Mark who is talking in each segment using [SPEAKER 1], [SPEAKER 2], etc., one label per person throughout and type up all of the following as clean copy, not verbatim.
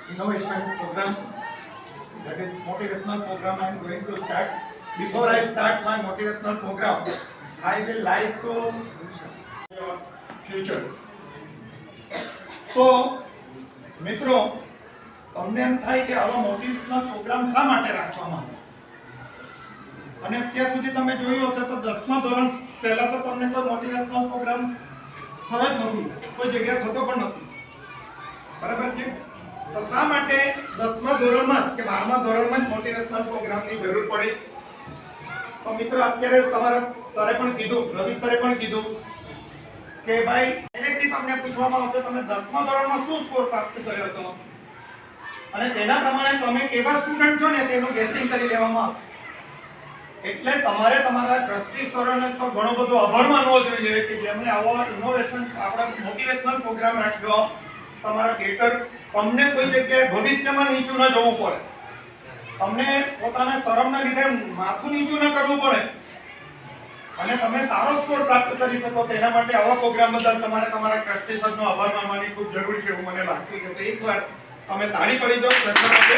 [SPEAKER 1] innovation program, that is motivational program I am going to start. Before I start my motivational program, I will like to your future. તો મિત્રો તમને એમ થાય કે આવા motivational programme શા માટે રાખવામાં આવે અને અત્યાર સુધી તમે જોયું હશે તો 10મા ધોરણ પહેલા તો તમને કોઈ મોટિવેશનલ પ્રોગ્રામ થયો જ નથી, કોઈ જગ્યાએ થતો પણ નથી, બરાબર છે? તો શા માટે 10મા ધોરણમાં કે 12મા ધોરણમાં જ મોટિવેશનલ પ્રોગ્રામની જરૂર પડી? તો મિત્રો અત્યારે તમારા સરે પણ કીધું, રવિ સરે પણ કીધું કે ભાઈ ડાયરેક્ટલી તમને પૂછવામાં આવશે તમે 10મા ધોરણમાં શું સ્કોર પ્રાપ્ત કર્યો હતો અને તેના પ્રમાણે તમે કેવા સ્ટુડન્ટ છો ને તેનું ગેસિંગ કરી લેવામાં આવે. એટલે તમારે તમારા ટ્રસ્ટી સરોને તો ઘણો બધો આભાર માનવો જોઈએ કે જેમણે આવો ઇનોવેશન આપણા મોટિવેશનલ પ્રોગ્રામ રાખ્યો. તમારા બેટર તમને કોઈ જગ્યાએ ભવિષ્યમાં નીચું ન જવું પડે, તમને પોતાના શરમના લીધે માથું નીચું ન કરવું પડે અને તમે સારો સ્કોર પ્રાપ્ત કરી શકો. તેના માટે આવા પ્રોગ્રામ બદલ તમારે તમારા ટ્રસ્ટી સરનો આભાર માનવાની ખૂબ જરૂર છે એવું મને લાગતું છે. તો એકવાર તમે તાળી પડી દો પ્રશ્ન માટે.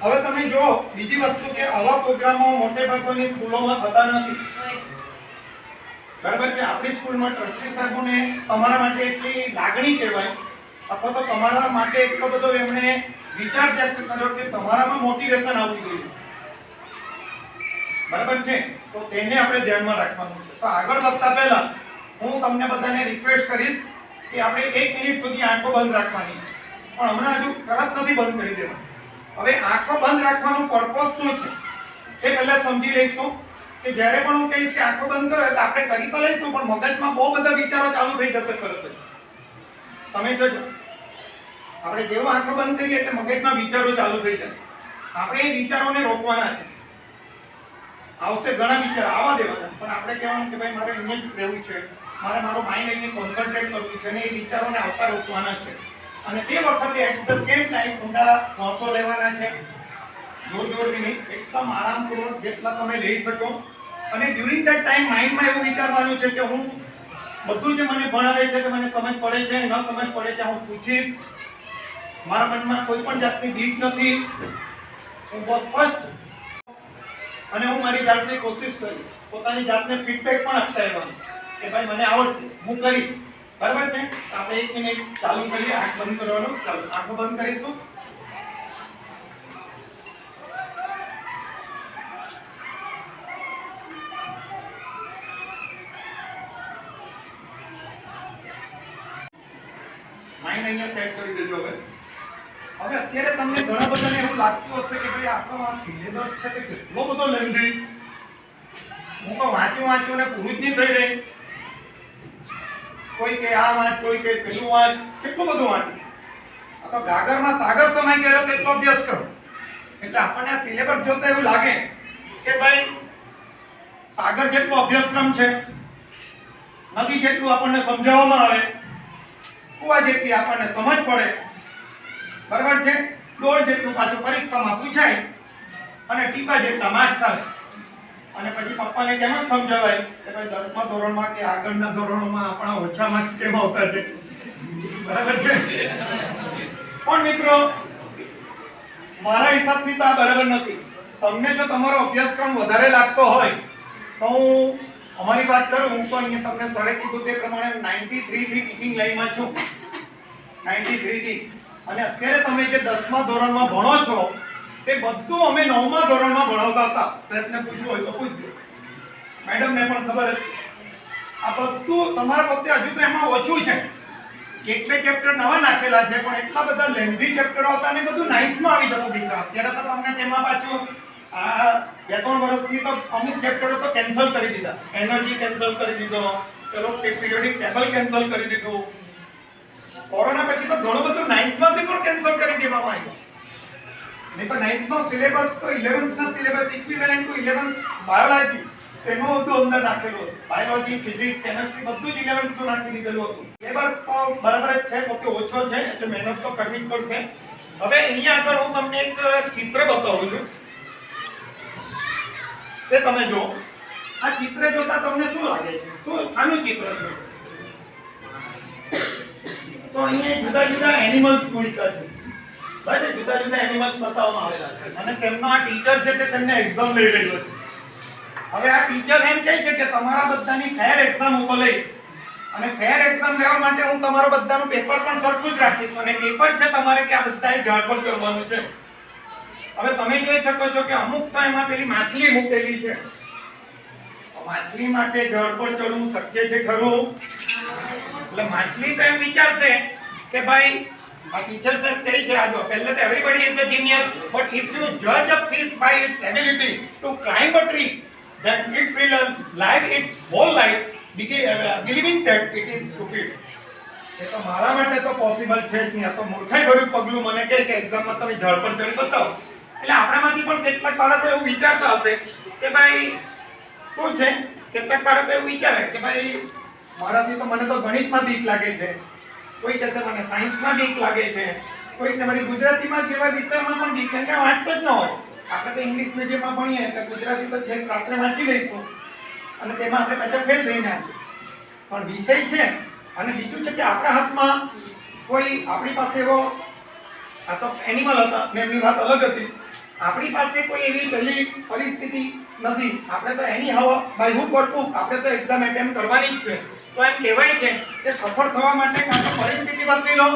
[SPEAKER 1] હવે તમે જો બીજી વસ્તુ કે આવા પ્રોગ્રામો મોટે ભાગની સ્કૂલોમાં થતા નથી, બરાબર છે? આપણી સ્કૂલમાં ટ્રસ્ટી સાહેબોને તમારા માટે એટલી લાગણી કહેવાય અથવા તો તમારા માટે એટલો બધો એમણે વિચાર વ્યક્ત કર્યો કે તમારામાં મોટિવેશન આવવું જોઈએ, બરાબર છે? તો તેને આપણે ધ્યાનમાં રાખવાનું છે. તો આગળ વધતા પહેલા હું તમને બધાને રિક્વેસ્ટ કરીશ કે આપણે 1 મિનિટ સુધી આંખો બંધ રાખવાની છે, પણ હમણાં હજુ તરત નથી બંધ કરી દેવાની. હવે આંખો બંધ રાખવાનું પર્પઝ શું છે એ પહેલા સમજી લઈશું કે જ્યારે પણ હું કહીશ કે આંખો બંધ કરો એટલે આપણે કરી તો લઈશું પણ મગજમાં બહુ બધા વિચારો ચાલુ થઈ જશે તરત જ. તમે જોજો, આપણે જેવો આંખો બંધ કરીએ એટલે મગજમાં વિચારો ચાલુ થઈ જાય. આપણે એ વિચારોને રોકવાના છે. આવશે ઘણા વિચાર આવવા દેવાના, પણ આપણે કહેવાનું કે ભાઈ મારે અહીંયા જ રહેવું છે, મારે મારો માઇન્ડ અહીંયા કોન્સન્ટ્રેટ કરવું છે અને એ વિચારોને આવતા રોકવાના છે. અને તે વખતે એટ ધ સેમ ટાઈમ ઊંડા શ્વાસો લેવાના છે, જોરથી નહીં, એકદમ આરામપૂર્વક જેટલા તમે લઈ શકો. અને ડ્યુરિંગ ધેટ ટાઈમ માઇન્ડમાં એવું વિચારવાનું છે કે હું બધું જે મને ભણાવે છે કે મને સમજ પડે છે, ન સમજ પડે ત્યાં હું પૂછીશ. મારા મનમાં કોઈ પણ જાતની બીક નથી, હું બહુ સ્પષ્ટ અને હું મારી જાતની કોશિશ કરી પોતાની જાતને ફીડબેક પણ આપતા રહેવાનું કે ભાઈ મને આવડશે, હું કરીશ, બરાબર છે? આપણે 1 મિનિટ ચાલુ કરીએ. આંખ બંધ કરવાનું. ચાલો આંખો બંધ કરીશું. માઇન્ડ અહીંયા સેટ કરી દેજો. હવે અત્યારે તમને ઘણા બધાને એવું લાગતું હશે કે ભાઈ આપણો આ સિલેબસ છે તે કેટલો બધો લેન્ધી, હું તો વાંચ્યું ને પૂરું જ નહીં થઈ રહી. કોઈ કે આ વાંચ, કોઈ કે પેલું વાંચ, કેટલું બધું વાંચ્યું. આ તો ગાગરમાં સાગર સમાઈ ગયો તેટલો અભ્યાસ કરો. એટલે આપણને આ સિલેબસ જોતા એવું લાગે કે ભાઈ સાગર જેટલો અભ્યાસક્રમ છે, નદી જેટલું આપણને સમજાવવામાં આવે, કુવા જેટલી આપણને સમજ પડે, બરાબર છે? ડોળ જેટલું પાછું પરીક્ષામાં પૂછાય અને ટીપા જેટલા માર્ક્સ આવે. અને પછી પપ્પાને કેમ જ સમજાવાય કે ભાઈ 10મા ધોરણમાં કે આગળના ધોરણોમાં આપણા ઓછા માર્ક્સ કેમ આવતા છે, બરાબર છે? પણ મિત્રો મારા હિસાબથી તો આ બરાબર નથી. તમને જો તમારો અભ્યાસક્રમ વધારે લાગતો હોય તો હું અમારી વાત કરું, હું તો અહીંયા તમને સરે કીધું તે પ્રમાણે 93 થી ટીચિંગ લાઈનમાં છું, 93 થી. અને અત્યારે તમે જે 10મા ધોરણમાં ભણો છો તે બધું અમે 9મા ધોરણમાં ભણાવતા હતા. સાહેબને પૂછવું હોય તો પૂછજો, મેડમને પણ ખબર જ. આ બધું તમારા પોતે હજુ તો એમાં ઓછું છે, 1-2 ચેપ્ટર નવા નાખેલા છે, પણ એટલા બધા લેન્ધી ચેપ્ટરો હતા ને બધું 9thમાં આવી જતું દીકરા. અત્યારે તો તમને તેમાં પાછું આ 2-3 વર્ષથી તો અમુક ચેપ્ટરો તો કેન્સલ કરી દીધા. એનર્જી કેન્સલ કરી દીધો, પેલો પીરિયોડિક ટેબલ કેન્સલ કરી દીધું. કોરોના પછી તો ઘણું બધું 9thમાંથી પણ કેન્સલ કરી દેવામાં આવ્યું. નહીં તો 9thનો સિલેબસ તો 11thના syllabus equivalent to 11th biology તેનું બધું અંદર નાખેલું હતું. બાયોલોજી, ફિઝિક્સ, કેમેસ્ટ્રી બધું જ 11thનું નાખી દીધેલું હતું. સિલેબસ તો બરાબર જ છે, પોતે ઓછો છે એટલે મહેનત તો કરવી જ પડશે. હવે અહીંયા આગળ હું તમને એક ચિત્ર બતાવું છું, તે તમે જો. આ ચિત્ર જોતા તમને શું લાગે છે? શું આનું ચિત્ર છે? તો અહીંયા જુદા જુદા એનિમલ્સ મૂક્યા છે. બરાબર, જુદા જુદા એનિમલ્સ બતાવવામાં આવેલા છે અને તેમનો આ ટીચર છે તે તેમને એક્ઝામ લઈ રહ્યો છે. હવે આ ટીચર એમ કહે છે કે તમારા બધાની ફેર એક્ઝામ ઉપર લઈશ અને ફેર એક્ઝામ લેવા માટે હું તમારો બધાનું પેપર પણ સરખું જ રાખીશ અને પેપર છે તમારે કે આ બધાએ ઝાડપડ કરવાનું છે. હવે તમે જોઈ શકો છો કે અમુક તો એમાં પેલી માછલી મૂકેલી છે. માછલી માટે ઝાડપડ ચડવું શક્ય છે ખરું? એટલે માછલી તો એમ વિચારશે કે ભાઈ આ ટીચર સાહેબ કહે છે આ જો પહેલે તો everybody is a genius but if you જજ a fish by its ability to climb a tree that it will live its whole life believing that it is stupid. એ તો મારા માટે તો પોસિબલ છે જ નહીં. આ તો મૂર્ખાઈ ભર્યું પગલું મને કહે કે એક્ઝામમાં તમે ઝાડ પર ચડી બતાવો. એટલે આપણામાંથી પણ કેટલાક બાળકો એવું વિચારતા હશે કે ભાઈ શું છે, કેટલાક બાળકો એવું વિચારે કે ભાઈ મારાથી તો મને તો ગણિતમાં બીક લાગે છે, કોઈ કહે છે મને સાયન્સમાં બીક લાગે છે, કોઈને વળી ગુજરાતીમાં જેવા વિષયોમાં પણ બીક, કેમ કે વાંચતો જ ન હોય. આપણે તો ઇંગ્લિશ મીડિયમમાં ભણીએ એટલે ગુજરાતી તો છેક રાત્રે વાંચી લઈશું અને તેમાં આપણે પાછા ફેલ થઈને આવીએ. પણ વિષય છે અને બીજું છે કે આપણા હાથમાં કોઈ આપણી પાસે એવો આ તો એનિમલ હતા ને એમની વાત અલગ હતી. આપણી પાસે કોઈ એવી પહેલી પરિસ્થિતિ નથી. આપણે તો એની હવા બાય હુક ઓર ક્રુક આપણે તો એક્ઝામ એટેમ્પ કરવાની જ છે. તો એમ કહેવાય છે કે સફળ થવા માટે કાં તો પરિસ્થિતિ બદલી લો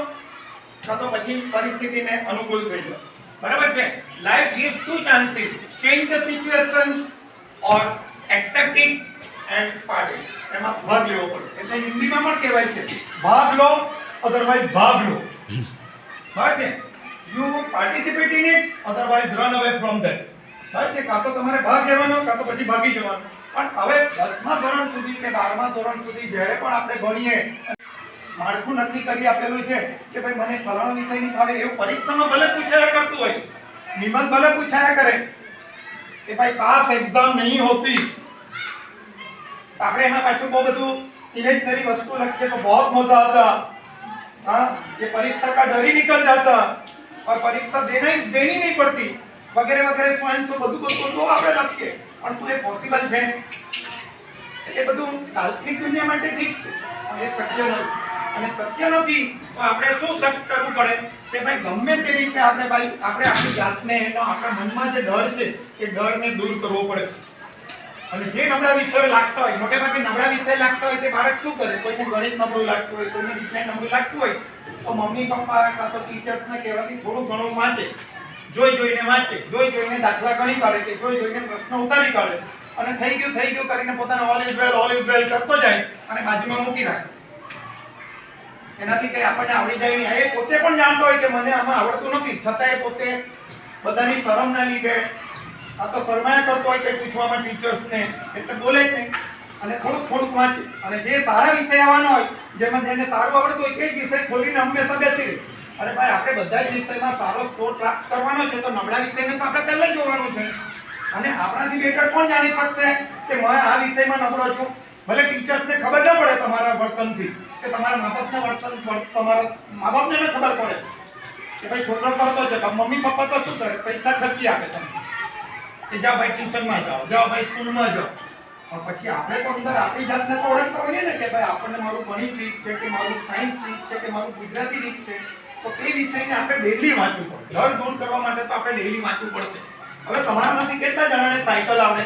[SPEAKER 1] કાં તો પછી પરિસ્થિતિને અનુકૂળ થઈ જાઓ. બરાબર છે? Life gives two chances: change the situation or accept it and part it. એમાં ભાગ લેવો પડે. એટલે હિન્દીમાં પણ કહેવાય છે ભાગ લો otherwise ભાગ લો. બરાબર છે? You participate in it otherwise run away from that. બરાબર છે? કાં તો તમારે ભાગ લેવાનો કાં તો પછી ભાગી જવાનું. પણ હવે 10મા ધોરણ સુધી કે 12મા ધોરણ સુધી જ્યારે પણ આપણે ભણીએ માળખું નક્કી કરી આપેલું છે કે ભાઈ મને ફલાણો વિષય નહીં ફાવે એવું પરીક્ષામાં ભલે પૂછાયા કરતું હોય, નિબંધ ભલે પૂછાયા કરે કે ભાઈ પાસ એક્ઝામ નહીં હોતી, આપણે એમાં પાછું બહુ બધું ઇમેજનરી વસ્તુ લખીએ તો બહુ મજા आता. हाँ, ये परीक्षा का डर ही निकल जाता और परीक्षा देनी नहीं पड़ती वगैरह वगैरह स्वयं से બધું આપણે લખીએ. પણ શું એ પોસિબલ છે? એ બધું કાલ્પનિક દુનિયા માટે ઠીક છે પણ એ શક્ય નથી. અને શક્ય નથી તો આપણે શું કરવું પડે કે ભાઈ ગમે તે રીતે આપણે આપણી જાતને એનો આપણા મનમાં જે ડર છે એ ડરને દૂર કરવો પડે. અને જે નબળા વિષયો લાગતા હોય, મોટે ભાગે નબળા વિષય લાગતા હોય તે બાળક શું કરે? કોઈને ગણિત નબળું લાગતું હોય, કોઈને વિજ્ઞાન નબળું લાગતું હોય તો મમ્મી પપ્પા કાં તો ટીચર્સને કહેવાથી થોડું ઘણું વાંચે, જોઈને વાંચે, જોઈને દાખલા ગણી કાઢે કે જોઈને પ્રશ્ન ઉતારી કાઢે અને થઈ ગયું કરીને પોતાનો ઓલ ઇઝ વેલ કરતો જાય અને બાજુમાં મૂકી રાખે. એનાથી કઈ આપણને આવડી જાય નહીં. એ પોતે પણ જાણતો હોય કે મને આમાં આવડતું નથી, છતાં એ પોતે બધાની શરમના લીધે આ તો શરમાયા કરતો હોય કે પૂછવામાં ટીચર્સને એટલે બોલે જ નહીં અને થોડુંક વાંચે. અને જે સારા વિષય આવવાનો હોય જેમાં જેને સારું આવડતું હોય તે જ વિષય ખોલીને હંમેશા બેસી રહે. અરે ભાઈ આપણે બધા જ વિષયમાં સારો સ્કોર પ્રાપ્ત કરવાનો છે તો નબળા વિષયને તો આપણે પહેલા જ જોવાનું છે. અને આપણાથી બેટર કોણ જાણી શકશે કે હું આ વિષયમાં નબળો છું? ભલે ટીચર્સને ખબર ન પડે તમારા વર્તનથી કે તમારા મા બાપના વર્તન, તમારા મા બાપને ન ખબર પડે કે ભાઈ છોકરો કરતો છે પણ મમ્મી પપ્પા તો શું કરે? પૈસા ખર્ચી આપે તમને કે જાઓ ભાઈ ટ્યુશનમાં જાઓ ભાઈ સ્કૂલમાં જાઓ. પણ પછી આપણે તો અંદર આપણી જાતને તો ઓળખતા હોઈએ ને કે ભાઈ આપણને મારું ગણિત વીક છે કે મારું સાયન્સ વીક છે કે મારું ગુજરાતી વીક છે. તો તે વિષયને આપણે ડેઈલી વાંચવું પડે. ડર દૂર કરવા માટે તો આપણે ડેઈલી વાંચવું પડશે. હવે તમારામાંથી કેટલા જણાને સાયકલ આવડે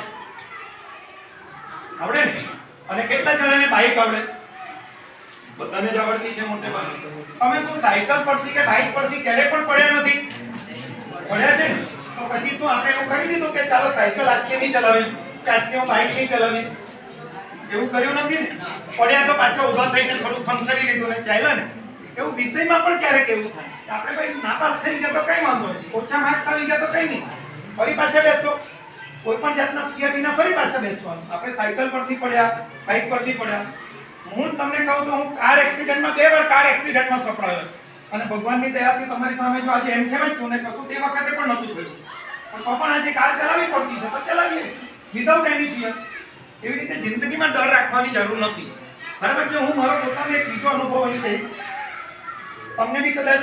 [SPEAKER 1] ને? અને કેટલા જણાને બાઇક આવડે? બધાને જ આવડતી છે મોટે ભાગે. તમે શું સાયકલ પરથી કે બાઇક પરથી ક્યારે પણ પડ્યા નથી? પડ્યા છે ને? તો પછી શું આપણે એવું કરી દીધું કે ચાલો સાયકલ આજથી નહીં ચલાવી, આજથી હું બાઇક નહીં ચલાવી? એવું કર્યું નથી ને? પડ્યા તો પાછા ઊભા થઈને થોડું ખંખરી લીધું ને ચાલ્યા ને? એવું વિષયમાં પણ ક્યારેક એવું થાય કે આપણે ભાઈ નાપાસ થઈ ગયા તો કઈ વાંધો નહીં, ઓછા માર્ક્સ આવી ગયા તો કઈ નહીં, ફરી પાછા બેસો. કોઈ પણ જાતના ફિયર વિના ફરી પાછા બેસવાનું. આપણે સાયકલ પરથી પડ્યા, બાઇક પરથી પડ્યા. હું તમને કહું તો હું કાર એક્સિડન્ટમાં 2 વાર કાર એક્સિડન્ટમાં સપડાયો અને ભગવાનની દયાથી તમારી સામે જો આજે એમ કહેવાય છું ને કશું તે વખતે પણ નહોતું થયું પણ તો પણ આજે કાર ચલાવવી પડતી છે તો ચલાવીએ વિધાઉટ એની ફિયર. એવી રીતે જિંદગીમાં ડર રાખવાની જરૂર નથી. બરાબર છે? હું મારો પોતાનો એક બીજો અનુભવ અહીં કહીશ. તમને બી કદાચ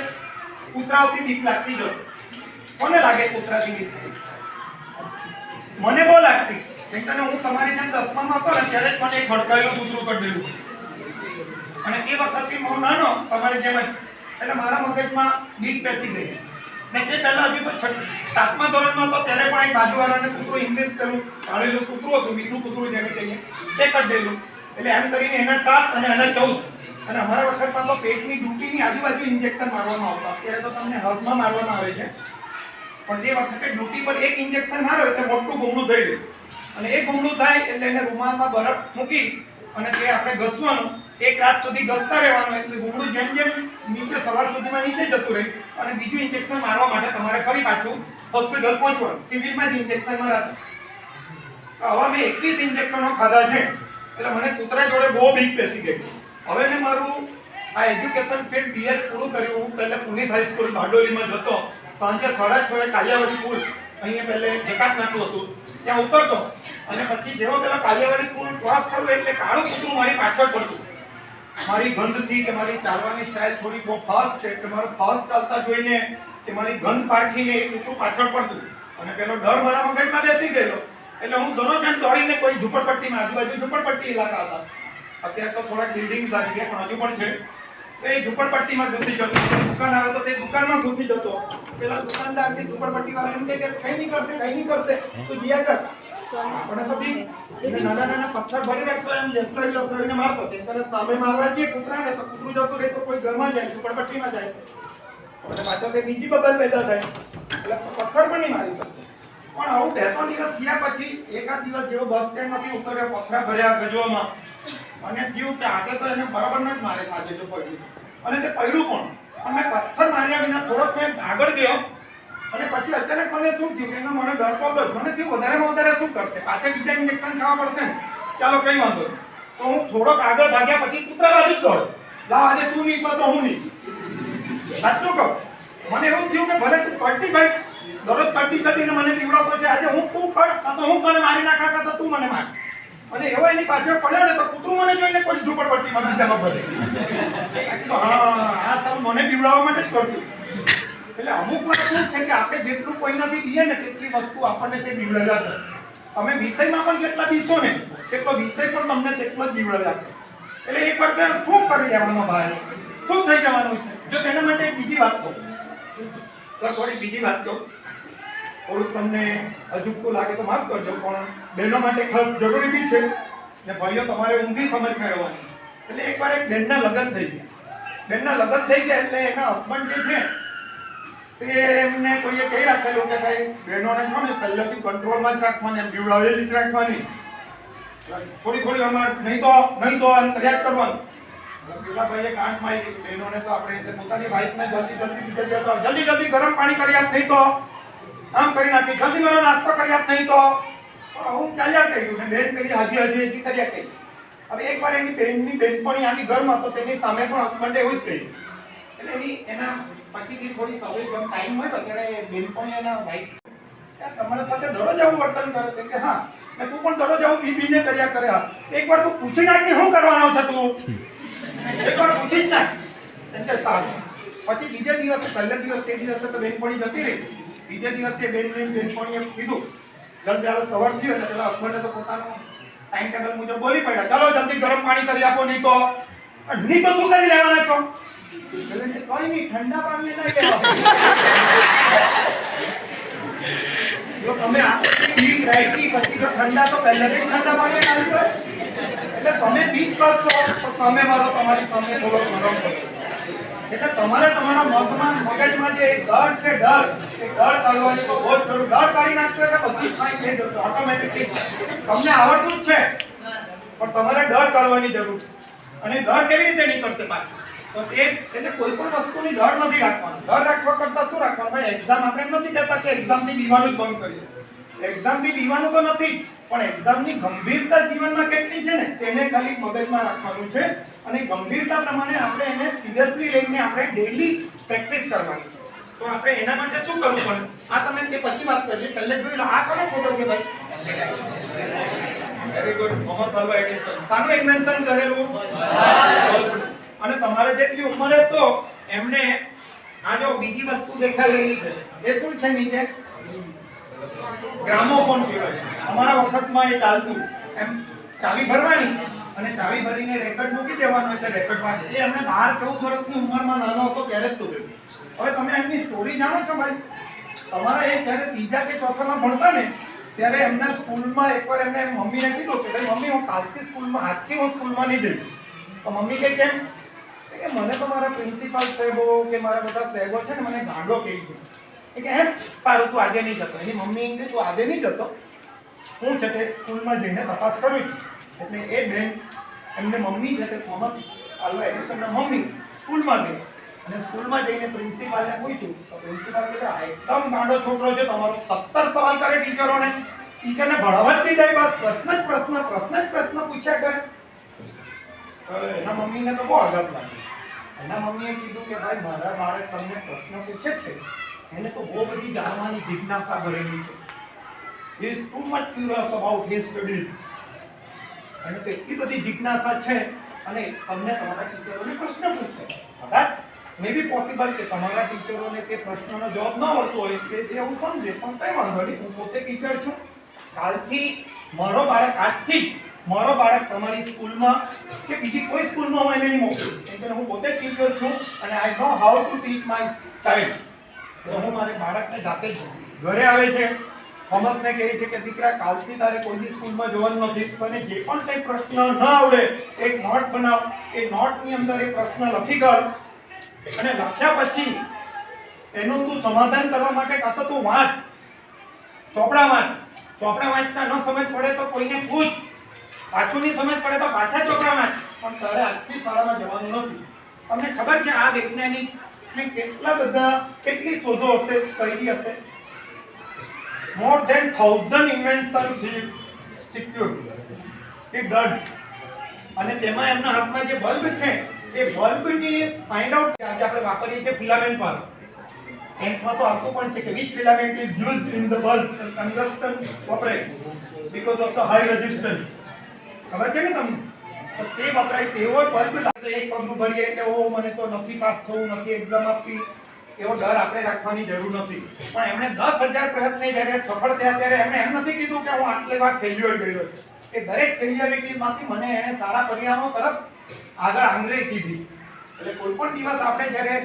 [SPEAKER 1] કૂતરાઓથી બીક લાગતી જ હશે. કોને લાગે કૂતરાથી બીક? મને બહુ લાગતી. કેમ કે હું તમારી જેમ 10મામાં હતો ને ત્યારે જ મને એક ભડકાયેલું કૂતરું કરી દીધું અને એ વખતથી હું નાનો તમારી જેમ જ એટલે મારા મગજમાં બીક બેસી ગઈ ને તે પહેલા હજુ તો 7મા ધોરણમાં તો ત્યારે પણ એક બાજુવાળાને કૂતરું ઇંગ્લિશ પેલું પાડેલું કૂતરું હતું મીઠું કૂતરું જેને કહીએ તે કરી દેલું એટલે એમ કરીને એના 7 અને એના 14 અને અમારા વખતમાં તો પેટની ડ્યુટીની આજુબાજુ ઇન્જેક્શન મારવામાં આવતા અત્યારે તો તમને હર્ટમાં મારવામાં આવે છે પણ તે વખતે ડ્યુટી પર એક ઇન્જેક્શન મારો એટલે મોટું ગુમડું થઈ ગયું અને એ ગુમડું થાય એટલે એને રૂમાલમાં બરફ મૂકી અને તે આપણે ઘસવાનું એક રાત સુધી ઘસતા રહેવાનું એટલે ગુમડું જેમ જેમ નીચે સવાર સુધીમાં નીચે જતું રહે અને બીજું ઇન્જેક્શન મારવા માટે તમારે ફરી પાછું હોસ્પિટલ પહોંચવાનું સિવિલમાં જ ઇન્જેક્શન મરાતા હવે મેં 21 ઇન્જેક્શનો ખાધા છે એટલે મને કૂતરા જોડે બહુ બીક બેસી ગઈ હવે મેં મારું આ એજ્યુકેશન ફિલ્ડ બીએડ પૂરું કર્યું હું પહેલા પુનિત હાઈસ્કૂલ બારડોલીમાં જતો સાંજે 6:30 કાલિયાવાડી પુલ અહીંયા પહેલે જકાત નાકું હતું ત્યાં ઉતરતો અને પછી જેવો પેલા કાલિયાવાડી પુલ ક્રોસ કરું એટલે કાળું કૂતરું મારી પાછળ પડતું મારી ગંધથી કે મારી ચાલવાની સ્ટાઇલ થોડી બહુ ફાસ્ટ છે કે મારો ફાસ્ટ ચાલતા જોઈને કે મારી ગંધ પારખીને એ કૂતરું પાછળ પડતું અને પેલો ડર મારા મગજમાં બેસી ગયો એટલે હું દરરોજ એમ દોડીને કોઈ ઝૂંપડપટ્ટીમાં આજુબાજુ ઝૂંપડપટ્ટી ઇલાકા હતા અત્યારે તો થોડાક બિલ્ડિંગ્સ આવી ગયા પણ હજુ પણ છે તો એ ઝૂંપડપટ્ટીમાં ઘૂસી જતો દુકાન આવે તો તે દુકાનમાં ઘૂસી જતો પેલા દુકાનદારની ઝૂંપડપટ્ટીવાળા એમ કે કઈ નહીં કરશે તું જીયા કર આપણે તો બી એટલે નાના પથ્થર ભરી રાખતો એમ લસરાઈને મારતો તેને સામે મારવા જઈએ કૂતરાને તો કૂતરું જતું રહે તો કોઈ ઘરમાં જાય ઝૂંપડપટ્ટીમાં જાય અને પાછળ તે બીજી બબલ પેદા થાય એટલે પથ્થર પણ નહીં મારી શકતો પણ આવું 2-3 દિવસ થયા પછી એકાદ દિવસ જેવો બસ સ્ટેન્ડમાંથી ઉતર્યો પથરા ભર્યા ગજવામાં અને થયું કે આજે તો એને બરાબર ન જ મારે સાજે જો પડ્યું અને તે પડ્યું પણ મેં પથ્થર માર્યા વિના થોડોક મેં આગળ ગયો અને પછી અચાનક મને શું થયું કે મને ડર તો હતો મને થયું વધારેમાં વધારે શું કરશે પાછળ બીજા ઇન્જેક્શન ખાવા પડશે ને ચાલો કઈ વાંધો નહીં તો હું થોડોક આગળ ભાગ્યા પછી કૂતરા બાજુ જ દોડ્યો લાવ આજે તું નહીં તો હું નહીં સાચું કહું મને એવું થયું કે ભલે તું કરતી ભાઈ દરરોજ કટીને મને પીવડાવતો છે આજે હું તું કટ તો હું તને મારી નાખા તો તું મને માર અને એવો એની પાછળ પડ્યો ને તો કૂતરું મને જોઈને કોઈ ઝૂંપડપટ્ટીમાં બીજામાં ભરે તો હા આ તો મને પીવડાવવા માટે જ કરતું એટલે અમુક વાર શું છે કે આપણે જેટલું કોઈનાથી બીએ ને તેટલી વસ્તુ આપણને તે બીવડાવ્યા કરે તમે વિષયમાં પણ જેટલા બીસો ને તેટલો વિષય પણ તમને તેટલો જ બીવડાવ્યા કરે એટલે એક વાર શું કરી લેવાનો ભાઈ શું થઈ જવાનું છે જો તેના માટે બીજી વાત કહું સર થોડી બીજી વાત કહું થોડુંક તમને અજુગતું લાગે તો માફ કરજો પણ બહેનો માટે ખાસ જરૂરી બી છે ને ભાઈઓ તમારે ઊંધી સમજ મેળવવાની એટલે એકવાર એક બહેનના લગ્ન થઈ ગયા એટલે એના હસબન્ડ જે છે તે એમને કોઈએ કહી રાખેલું કે ભાઈ બહેનોને છો ને પહેલાથી કંટ્રોલમાં જ રાખવાની એમ બીવડાવેલી જ રાખવાની થોડી અમારે નહીં તો એમ કર્યા જ કરવાનું પેલા ભાઈએ ગાંઠ મારી બહેનોને તો આપણે પોતાની વાઈફને જલ્દી ગરમ પાણી કરી આપ નહીં તો આમ કરી નાખી જલ્દી મને નાસ્તો કરી આપ નહીં તો હું ચાલ્યા કર્યું ને બેન કરી હજી કર્યા કરી હવે એકવાર એની બેનની બેનપણી આવી ઘરમાં તો તેની સામે પણ હસબન્ડે એવું જ કહ્યું એટલે એના પછીથી થોડી હવે ટાઈમ મળ્યો ત્યારે બેનપણી એના વાઈફ તમારા સાથે દરરોજ આવું વર્તન કરે કે હા ને તું પણ દરરોજ આવું બીબીને કર્યા કરે એકવાર તું પૂછી નાખ ને શું કરવાનો છે તું એકવાર પૂછી જ નાખ એમ કે સારું પછી બીજે દિવસે પહેલા દિવસ તે દિવસે તો બેનપણી જતી રહી બીજે દિવસે બેનપણીએ કીધું જલ્દી આલો સવાર થયો એટલે પેલા હસબન્ડે તો પોતાનું ટાઈમ ટેબલ મુજબ બોલી પડ્યા ચાલો જલ્દી ગરમ પાણી કરી આપો નહીં તો શું કરી લેવાના છો કઈ નહીં ઠંડા પાણી લઈ જો તમે બીક રાખી પછી જો ઠંડા તો પહેલેથી ઠંડા પાણી આવી ગયો એટલે તમે બીક કરશો તો સામે વાળો તમારી સામે થોડો નરમ કરશે એટલે તમારે તમારા મગજમાં જે ડર છે ડર કાઢવાની તો બહુ જ જરૂર ડર કાઢી નાખશો એટલે બધું ફાઇન થઈ જશે ઓટોમેટિકલી તમને આવડતું જ છે પણ તમારે ડર કાઢવાની જરૂર અને ડર કેવી રીતે નીકળશે પાછું તો એટલે કોઈ પણ વસ્તુની ડર નથી રાખવાનો ડર રાખવા કરતા શું રાખવાનું ભાઈ એક્ઝામ આપણે એમ નથી કહેતા કે એક્ઝામથી બીવાનું જ બંધ કરીએ એક્ઝામથી બીવાનું તો નથી પણ એક્ઝામની ગંભીરતા જીવનમાં કેટલી છે ને તેને ખાલી મગજમાં રાખવાનું છે અને ગંભીરતા પ્રમાણે આપણે એને સિરિયસલી લઈને આપણે ડેઈલી પ્રેક્ટિસ કરવાની છે તો આપણે એના માટે શું કરવું પડે આ તમે તે પછી વાત કરીએ પહેલે જોઈ લો આ કોનો ફોટો છે ભાઈ વેરી ગુડ મોહમ્મદ અલ્વા એડિસન સાનું ઇન્વેન્શન કરેલું અને તમારે જેટલી ઉંમરે તો એમને આ જો બીજી વસ્તુ દેખાડેલી છે એ શું છે નીચે ગ્રામોફોન કહેવાય. અમારા વખતમાં એ ચાલતું એમ ચાવી ભરવાની અને ચાવી ભરીને રેકર્ડ મૂકી દેવાનો એટલે રેકર્ડ વાગે. એ અમને 12-14 વર્ષની ઉંમરમાં નાનો હતો ત્યારે જ થયું. હવે તમે એમની સ્ટોરી જાણો છો ભાઈ? તમારા એ જ્યારે 3જા કે 4થામાં ભણતા ને ત્યારે એમના સ્કૂલમાં એકવાર એમને મમ્મીને કીધું કે ભાઈ મમ્મી હું કાલથી સ્કૂલમાં આજથી હું સ્કૂલમાં નહીં જઈશ. તો મમ્મી કે કેમ? કે મને તો મારા પ્રિન્સિપાલ સાહેબો કે મારા બધા સાહેબો છે ને મને ગાંડો કહે છે કે એમ તારું તું આજે નહીં જતો. એની મમ્મી એમ કે તું આજે નહીં જતો, હું છે તે સ્કૂલમાં જઈને તપાસ કરું છું. એટલે એ બેન એમને મમ્મી છે તે થોમસ આલ્વા એડિસનના મમ્મી સ્કૂલમાં ગઈ અને સ્કૂલમાં જઈને પ્રિન્સિપાલને પૂછ્યું તો પ્રિન્સિપાલ કહે આ એકદમ ગાંડો છોકરો છે તમારો, 17 સવાલ કરે ટીચરોને, ટીચરને ભણાવવા જ નહીં જાય, બસ પ્રશ્ન જ પ્રશ્ન પૂછ્યા કરે. એના મમ્મીને તો બહુ આઘાત લાગ્યો. એના મમ્મીએ કીધું કે ભાઈ મારા બાળક તમને પ્રશ્ન પૂછે છે એને તો બહુ બધી જાણવાની જિજ્ઞાસા ભરેલી છે. he is too much curious about his studies. અને તો એટલી બધી જિજ્ઞાસા છે અને તમને તમારા ટીચરોને પ્રશ્ન પૂછે. કદાચ મે બી પોસિબલ કે તમારા ટીચરોને તે પ્રશ્નનો જવાબ ન મળતો હોય કે તે એવું સમજે, પણ કંઈ વાંધો નહીં, હું પોતે ટીચર છું. આજથી મારો બાળક તમારી સ્કૂલમાં કે બીજી કોઈ સ્કૂલમાં હું એને નહીં મોકલું, કેમ કે હું પોતે ટીચર છું અને I know how to teach my child. તો હું મારે બાળકને જાતે જ ઘરે આવે છે, થોમસને કહે છે કે દીકરા કાલથી તારે કોઈની સ્કૂલમાં જવાનું નથી, તને જે પણ કંઈ પ્રશ્ન ન આવડે એક નોટ બનાવ, એ નોટની અંદર એ પ્રશ્ન લખી કર અને લખ્યા પછી એનું તું સમાધાન કરવા માટે કાં તો તું વાંચ, ચોપડા વાંચતા ન સમજ પડે તો કોઈને પૂછ, પાછું નહીં સમજ પડે તો પાછા ચોપડા વાંચ, પણ તારે આજથી શાળામાં જવાનું નથી. તમને ખબર છે આ વૈજ્ઞાનિકને કેટલી શોધો હશે કરી હશે? more than 1000 inventions he secured, he done. અને તેમાં એમના હાથમાં જે બલ્બ છે એ બલ્બની ફાઇન્ડ આઉટ આજે આપણે વાપરીએ છીએ ફિલામેન્ટ વાળો. એન્થમાં તો આખું પણ છે કે which filament is used in the bulb tungsten વપરાય because of the high resistance. ખબર છે ને તમને? તો તે વપરાય તેવો બલ્બ લાગે. એક પગલું ભરીએ એટલે ઓ મને તો નથી પાસ થવું, નથી એક્ઝામ આપવી, એવો ડર આપણે રાખવાની જરૂર નથી. પણ એમણે 10,000 પ્રયત્ને જ્યારે સફળ થયા ત્યારે એમણે એમ નથી કીધું કે હું આટલી વાર ફેલ્યુઅર ગયો છું. એ દરેક ફેલ્યુરિટીઝમાંથી મને એણે સારા પરિણામો તરફ આગળ આંગળી કીધી. એટલે કોઈ પણ દિવસ આપણે જ્યારે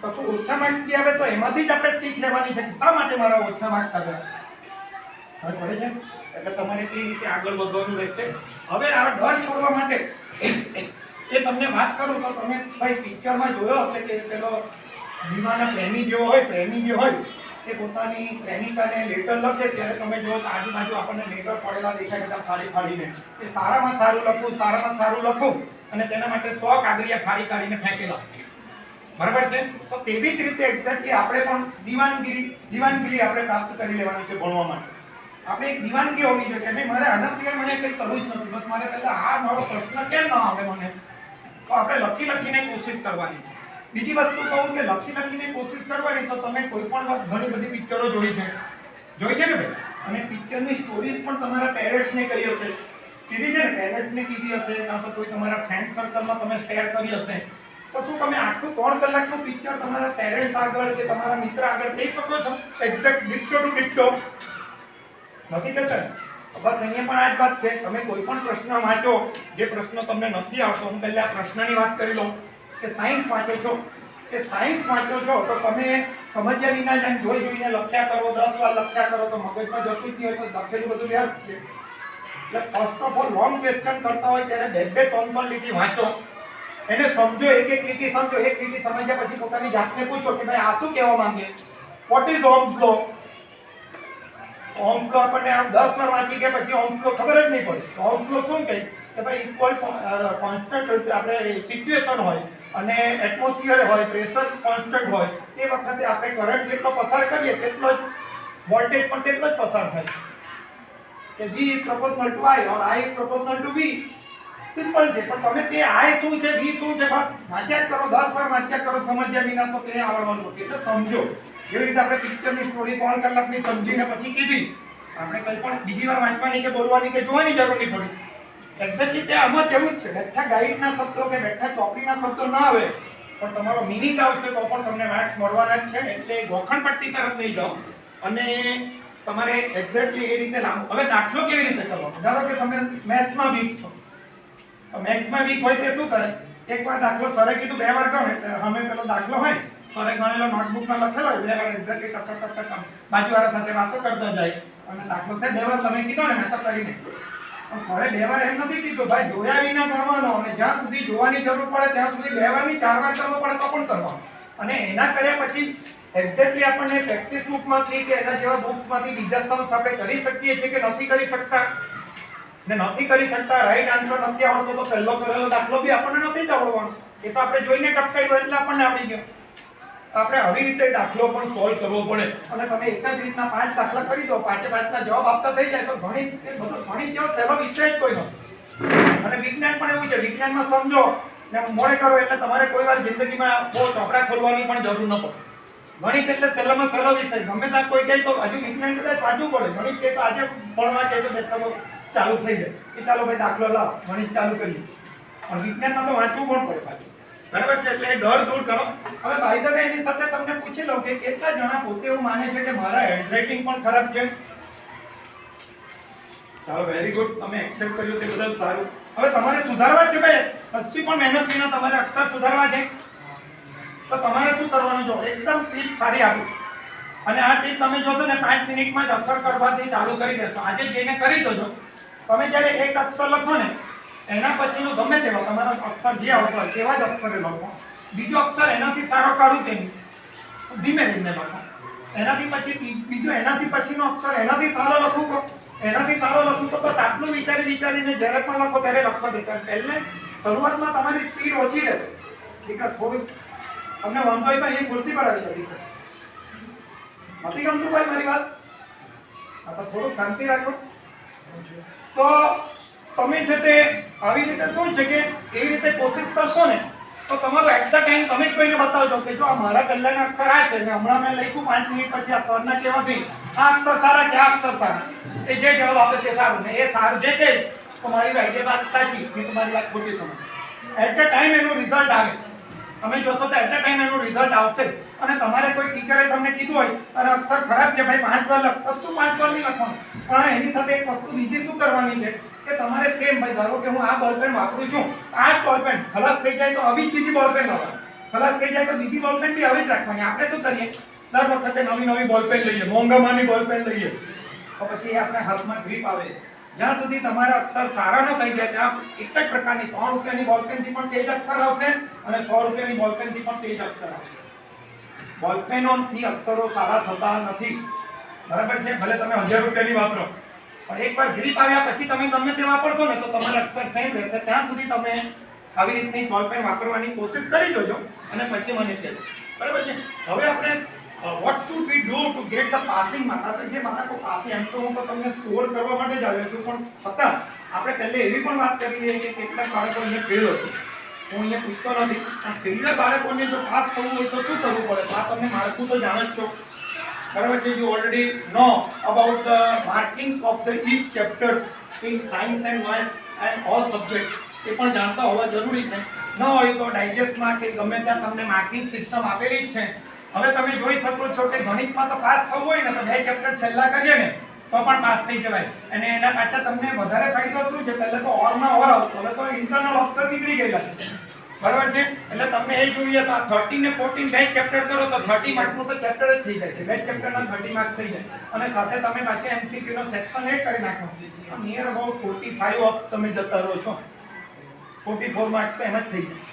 [SPEAKER 1] કશું ઓછા માર્ક્સ બી આવે તો એમાંથી જ આપણે શીખ લેવાની છે કે શા માટે મારા ઓછા માર્ક્સ આવ્યા. હવે પડે છે એટલે તમારે તે રીતે આગળ વધવાનું રહેશે. હવે આ ડર છોડવા માટે એ તમને વાત કરું તો તમે ભાઈ પિક્ચરમાં જોયો હશે કે પેલો દીવાના પ્રેમી જે હોય એ પોતાની પ્રેમિકાને લેટર લખે ત્યારે તમે જો આજુબાજુ આપણને લેટર પડેલા દેખાય બધા ફાડીને એ સારામાં સારું લખું અને તેના માટે 100 કાગળિયા ફાડી કાઢીને ફેંકેલા. બરાબર છે? તો તેવી જ રીતે એક્ઝેક્ટલી આપણે પણ દીવાનગીરી આપણે પ્રાપ્ત કરી લેવાની છે ભણવા માટે. આપણે એક દીવાનગી હોવી જોઈએ કે નહીં મારે આના સિવાય મને કંઈ કરવું જ નથી, બસ મારે પહેલા આ મારો પ્રશ્ન કેમ ન આવે મને, તો આપણે લખીને કોશિશ કરવાની છે. બીજી વસ્તુ કહું કે લખીને કોશિશ કરવાની તો તમે કોઈ પણ ઘણી બધી પિક્ચરો જોઈ છે ને ભાઈ, અને પિક્ચરની સ્ટોરીઝ પણ તમારા પેરેન્ટ્સને કહી હશે, કીધી છે ને, પેરેન્ટ્સને કીધી હશે કાં તો કોઈ તમારા ફ્રેન્ડ સર્કલમાં તમે શેર કરી હશે. તો શું તમે આખું 3 કલાકનું પિક્ચર તમારા પેરેન્ટ્સ આગળ કે તમારા મિત્ર આગળ કહી શકો છો એક્ઝેક્ટ ડિક્ટો ટુ ડિક્ટો? નથી કહેતા. બસ અહીંયા પણ આ જ વાત છે. તમે કોઈ પણ પ્રશ્ન વાંચો, જે પ્રશ્ન તમને નથી આવતો, હું પહેલા પ્રશ્નની વાત કરી લઉં કે સાયન્સ વાંચો છો તો તમે સમજ્યા વિના જ જોઈને લખ્યા કરો, 10 વાર લખ્યા કરો તો મગજમાં જતું જ નહીં હોય, તો લખેલું બધું વ્યર્થ છે. એટલે first of all long question કરતા હોય ત્યારે 2-3 લીટી વાંચો, એને સમજો, એક લીટી સમજો. એક લીટી સમજ્યા પછી પોતાની જાતને પૂછો કે ભાઈ આ શું કહેવા માંગે, what is Ohm's law. Ohm's law આપણને આમ 10 વાર વાંચી ગયા પછી ઓહ્મ્સ લો ખબર જ નહીં પડે. ઓહ્મ્સ લો શું કહે કે ભાઈ ઇક્વલ કોન્સ્ટન્ટ આપણે સિચ્યુએશન હોય અને એટમોસ્ફિયર હોય, પ્રેશર કોન્સ્ટન્ટ હોય, તે વખતે આપણે કરંટ જેટલો પસાર કરીએ તેટલો જ વોલ્ટેજ પણ તેટલો જ પસાર થાય કે V is proportional to I or I is proportional to V. Simple છે. પણ તમે તે I શું છે, V શું છે, વાંચ્યા કરો, 10 વાર વાંચ્યા કરો સમજ્યા વિના, તો તે આવડવાનું નથી. એટલે સમજો. જેવી રીતે આપણે પિક્ચરની સ્ટોરી 3 કલાકની સમજીને પછી કીધી, આપણે કંઈ પણ બીજી વાર વાંચવાની કે બોલવાની કે જોવાની જરૂર નહીં પડી. એક્ઝેક્ટલી તે આમાં જેવું જ છે. બેઠા ગાઈડના શબ્દો કે બેઠા ચોપડીના શબ્દો ના આવે પણ તમારો મિનિંગ આવશે તો પણ તમને માર્ક્સ મળવાના જ છે. એટલે ગોખણ પટ્ટી તરફ નહીં જાઓ. અને તમારે એક્ઝેક્ટલી એ રીતે લાંબો. હવે દાખલો કેવી રીતે કરવાનો? ધારો કે તમે મેથમાં વીક છો, તો મેથમાં વીક હોય તે શું કરે? એકવાર દાખલો સરે કીધું 2 વાર ગણ, એટલે અમે પેલો દાખલો હોય સરે ગણેલો નોટબુકમાં લખેલો હોય 2 વાર એક્ઝેક્ટલી ટક બાજુવાળા સાથે વાતો કરતા જાય અને દાખલો થાય 2 વાર તમે કીધો ને મેં તો કરીને. પણ સરે 2 વાર એમ નથી કીધું ભાઈ, જોયા વિના ગણવાનો, અને જ્યાં સુધી જોવાની જરૂર પડે ત્યાં સુધી 2 વાર ની 4 વાર કરવો પડે તો પણ કરવાનો. અને એના કર્યા પછી એક્ઝેક્ટલી આપણને પ્રેક્ટિસ બુકમાંથી કે એના જેવા બુકમાંથી બીજા સમ્સ આપણે કરી શકીએ છીએ કે નથી કરી શકતા? ને નથી કરી શકતા, રાઈટ આન્સર નથી આવડતો તો પહેલો કરેલો દાખલો બી આપણને નથી જ આવડવાનો. એ તો આપણે જોઈને ટપકાઈ એટલે આપણને આવડી ગયો. આપણે આવી રીતે દાખલો પણ સોલ્વ કરવો પડે. અને તમે એક જ રીતના 5 દાખલા કરી દો, 5 જવાબ આપતા થઈ જાય તો ગણિત એ બધો ગણિત જેવો સહેલો વિષય જ કોઈ નથી. અને વિજ્ઞાન પણ એવું છે, વિજ્ઞાનમાં સમજો ને મોડે કરો એટલે તમારે કોઈ વાર જિંદગીમાં બહુ ચોપડા ખોલવાની પણ જરૂર ન પડે. ગણિત એટલે સહેલામાં સહેલો વિષય. ગમે ત્યાં કોઈ કહે તો હજુ વિજ્ઞાન કદાચ વાંચવું પડે. ગણિત કહે તો આજે ભણવા કહે તો બેઠો ચાલુ થઈ જાય કે ચાલો ભાઈ દાખલો લાવો, ગણિત ચાલુ કરીએ. પણ વિજ્ઞાનમાં તો વાંચવું પણ પડે પાછું. બરાબર છે? એટલે ડર દૂર કરો. હવે ભાઈ તમે એની સાથે તમને પૂછી લઉં કે કેટલા જણા પોતે એવું માને છે કે મારા હેન્ડરાઇટિંગ પણ ખરાબ છે? ચાલો વેરી ગુડ, તમે એક્સેપ્ટ કર્યું તે બદલ સારું. હવે તમારે સુધારવા છે ભાઈ, હજી પણ મહેનત વિના તમારે અક્ષર સુધારવા છે. તો તમારે શું કરવાનું? જો એકદમ ટીપ સારી આપું, અને આ ટીપ તમે જોશો ને 5 મિનિટમાં જ અક્ષર કરવાથી ચાલુ કરી દેશો. આજે જઈને કરી દેજો. તમે જ્યારે એક અક્ષર લખો ને એના પછીનો ગમે તેવા તમારો અક્ષર જે આવતો હોય તેવા જ અક્ષરે લખો. બીજો અક્ષર એનાથી સારો કાઢું કે ધીમે ધીમે લખો. એનાથી પછી બીજો એનાથી પછીનો અક્ષર એનાથી સારો લખું તો એનાથી સારો લખું તો બસ આટલું વિચારીને જ્યારે પણ લખો ત્યારે લખો દેતા. પહેલે શરૂઆતમાં તમારી સ્પીડ ઓછી રહેશે. દીકરા થોડું તમને વાંધો હોય તો અહીં કુર્સી પર આવી જશે. નથી ગમતું ભાઈ મારી વાત? તો થોડું શાંતિ રાખો. તો તમે છે તે આવી રીતે શું છે કે એવી રીતે કોશિશ કરશો ને તો તમારો એટ ધ ટાઈમ તમે કોઈને બતાવજો કે જો આ મારા પહેલાના અક્ષર આ છે ને હમણાં મેં લખ્યું 5 મિનિટ પછી આ સરના કહેવાથી આ અક્ષર સારા કે આ અક્ષર સારા, એ જે જવાબ આપે તે સારું ને એ સારું જે કહે તો મારી આઈડિયા વાત સાચી કે તમારી વાત ખોટી સમજ. એટ ધ ટાઈમ એનું રિઝલ્ટ આવે. તમે જોશો તો એટ ધ ટાઈમ એનું રિઝલ્ટ આવશે. અને તમારે કોઈ ટીચરે તમને કીધું હોય અને અક્ષર ખરાબ છે ભાઈ 5 વાર લખ, તો 5 વાર નહીં લખવાનું. પણ એની સાથે એક વસ્તુ બીજી શું કરવાની છે કે તમારે સેમ ભાઈ ધારો કે હું આ બોલપેન વાપરું છું, આ જ બોલપેન ખલાસ થઈ જાય તો આવી જ બીજી બોલપેન લાવવાની, ખલાસ થઈ જાય તો બીજી બોલપેન બી આવી જ રાખવાની. આપણે શું કરીએ દર વખતે નવી બોલપેન લઈએ, મોંઘામાંની બોલપેન લઈએ, તો પછી આપણે હાથમાં ગ્રીપ આવે. જ્યાં સુધી તમારા અક્ષર સારા ન થઈ જાય ત્યાં એક જ પ્રકારની 3 રૂપિયાની બોલપેનથી પણ તેજ અક્ષર આવશે અને 100 રૂપિયાની બોલપેનથી પણ તેજ અક્ષર આવશે. બોલપેનોથી અક્ષરો સારા થતા નથી. બરાબર છે? ભલે તમે 1000 રૂપિયાની વાપરો, પણ એકવાર ગ્રીપ આવ્યા પછી તમે ગમે તે વાપરશો ને તો તમારા અક્ષર સેમ રહેશે. ત્યાં સુધી તમે આવી રીતની બોલપેન વાપરવાની કોશિશ કરી જોજો અને પછી મને કહેજો. બરાબર છે? હવે આપણે what should we do to get the passing mark? જે મારા પાસ એમ તો હું તો તમને સ્કોર કરવા માટે જ આવ્યો છું, પણ છતાં આપણે પહેલે એવી પણ વાત કરી છે કે કેટલાક બાળકો અહીંયા ફેલ હશે. હું અહીંયા પૂછતો નથી, પણ ફેલ્યુઅર બાળકોને જો પાસ થવું હોય તો શું કરવું પડે? આ તમે માળખું તો જાણો જ છો. બરાબર છે? You already know about the marking of the each chapters in science and math and all subjects. એ પણ જાણતા હોવા જરૂરી છે. ન હોય તો ડાયજેસ્ટમાં કે ગમે ત્યાં તમને માર્કિંગ સિસ્ટમ આપેલી જ છે. હવે તમે જોઈ શકો છો કે ગણિતમાં તો પાસ થવું હોય ને તો 2 ચેપ્ટર છેલ્લા કરીએ ને તો પણ પાસ થઈ જવાય. અને એના પાછળ તમને વધારે ફાયદો શું છે? પહેલા તો ઓરમાં ઓર આવતો, હવે તો ઇન્ટરનલ ઓપ્શન નીકળી ગયેલા છે. બરાબર છે? એટલે તમને એ જોઈએ તો 13 ને 14 2 ચેપ્ટર કરો તો 30 માર્કનું તો ચેપ્ટર જ થઈ જાય છે. 2 ચેપ્ટરના 30 માર્ક્સ થઈ જાય. અને સાથે તમે પાછા MCQ નો સેક્શન 1 કરી નાખો. નિયર અબાઉટ 45 ઓફ તમે જતા રહો છો. 44 માર્ક્સ તો એમ જ થઈ જાય.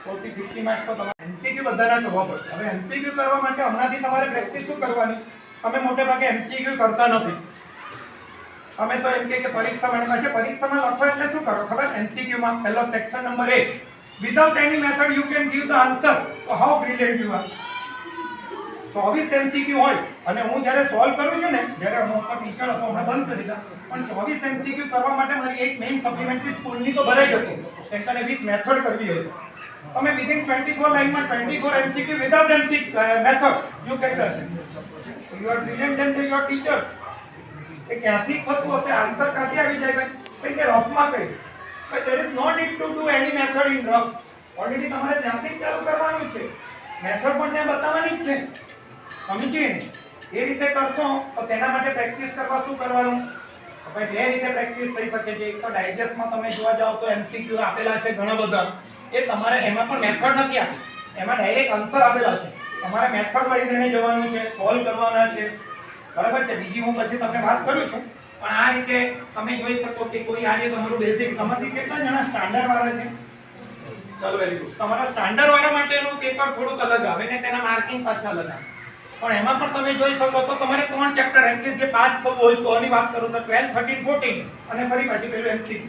[SPEAKER 1] 40-50 માર્ક્સ તો તમારે MCQ બધાના કરવા પડશે. હવે MCQ કરવા માટે હમણાંથી તમારે પ્રેક્ટિસ શું કરવાની? તમે મોટે ભાગે MCQ કરતા નથી. તમે તો એમ કે પરીક્ષામાં પાસે પરીક્ષામાં લખો એટલે શું કરો ખબર? MCQ માં પહેલો section number 1, without any method you can give the answer. So how brilliant you are. 24 MCQ હોય અને હું જ્યારે સોલ્વ કરું છું ને, જ્યારે હું ટીચર હતો હમણાં બંધ કરી દીધા, પણ 24 MCQ કરવા માટે મારી એક મેઇન સપ્લિમેન્ટરી સ્કૂલની તો ભરાઈ હતી. સેકન્ડ વિથ મેથડ કરવી હોય તમે within 24 લાઈનમાં 24 MCQ without method you can do. You are brilliant than your teacher. એ ક્યાંથી થતું હશે? આન્સર ક્યાંથી આવી જાય ભાઈ? કે રફમાં કહે ભાઈ there is no need to do any method in rough. Already તમારે ત્યાંથી ચાલુ કરવાનું છે. મેથડ પણ ત્યાં બતાવવાની જ છે. સમજીએ ને? એ રીતે કરશો તો તેના માટે પ્રેક્ટિસ કરવા શું કરવાનું? તો ભાઈ બે રીતે પ્રેક્ટિસ થઈ શકે છે. એક તો ડાયજેસ્ટમાં તમે જોવા જાઓ તો MCQ આપેલા છે ઘણા બધા. એ તમારે એમાં પણ મેથડ નથી આપી, એમાં ડાયરેક્ટ આન્સર આપેલા છે. તમારે મેથડ વાઇઝ એને જવાનું છે, સોલ્વ કરવાના છે. બરાબર છે. બીજી હું પછી તમને વાત કરું છું, પણ આ રીતે તમે જોઈ શકો કે કોઈ આજે તમારું બેઝિક, તમારાથી કેટલા જણા સ્ટાન્ડર્ડ વાળા છે? ચલો વેરી ગુડ. તમારા સ્ટાન્ડર્ડ વાળા માટેનું પેપર થોડુંક અલગ આવે ને તેના માર્કિંગ પાછા અલગ આવે. પણ એમાં પણ તમે જોઈ શકો તો તમારે 3 ચેપ્ટર એટલીસ્ટ જે પાસ થવું હોય તો આની વાત કરું તો 12 13 14 અને ફરી પાછી પેલું MCQ.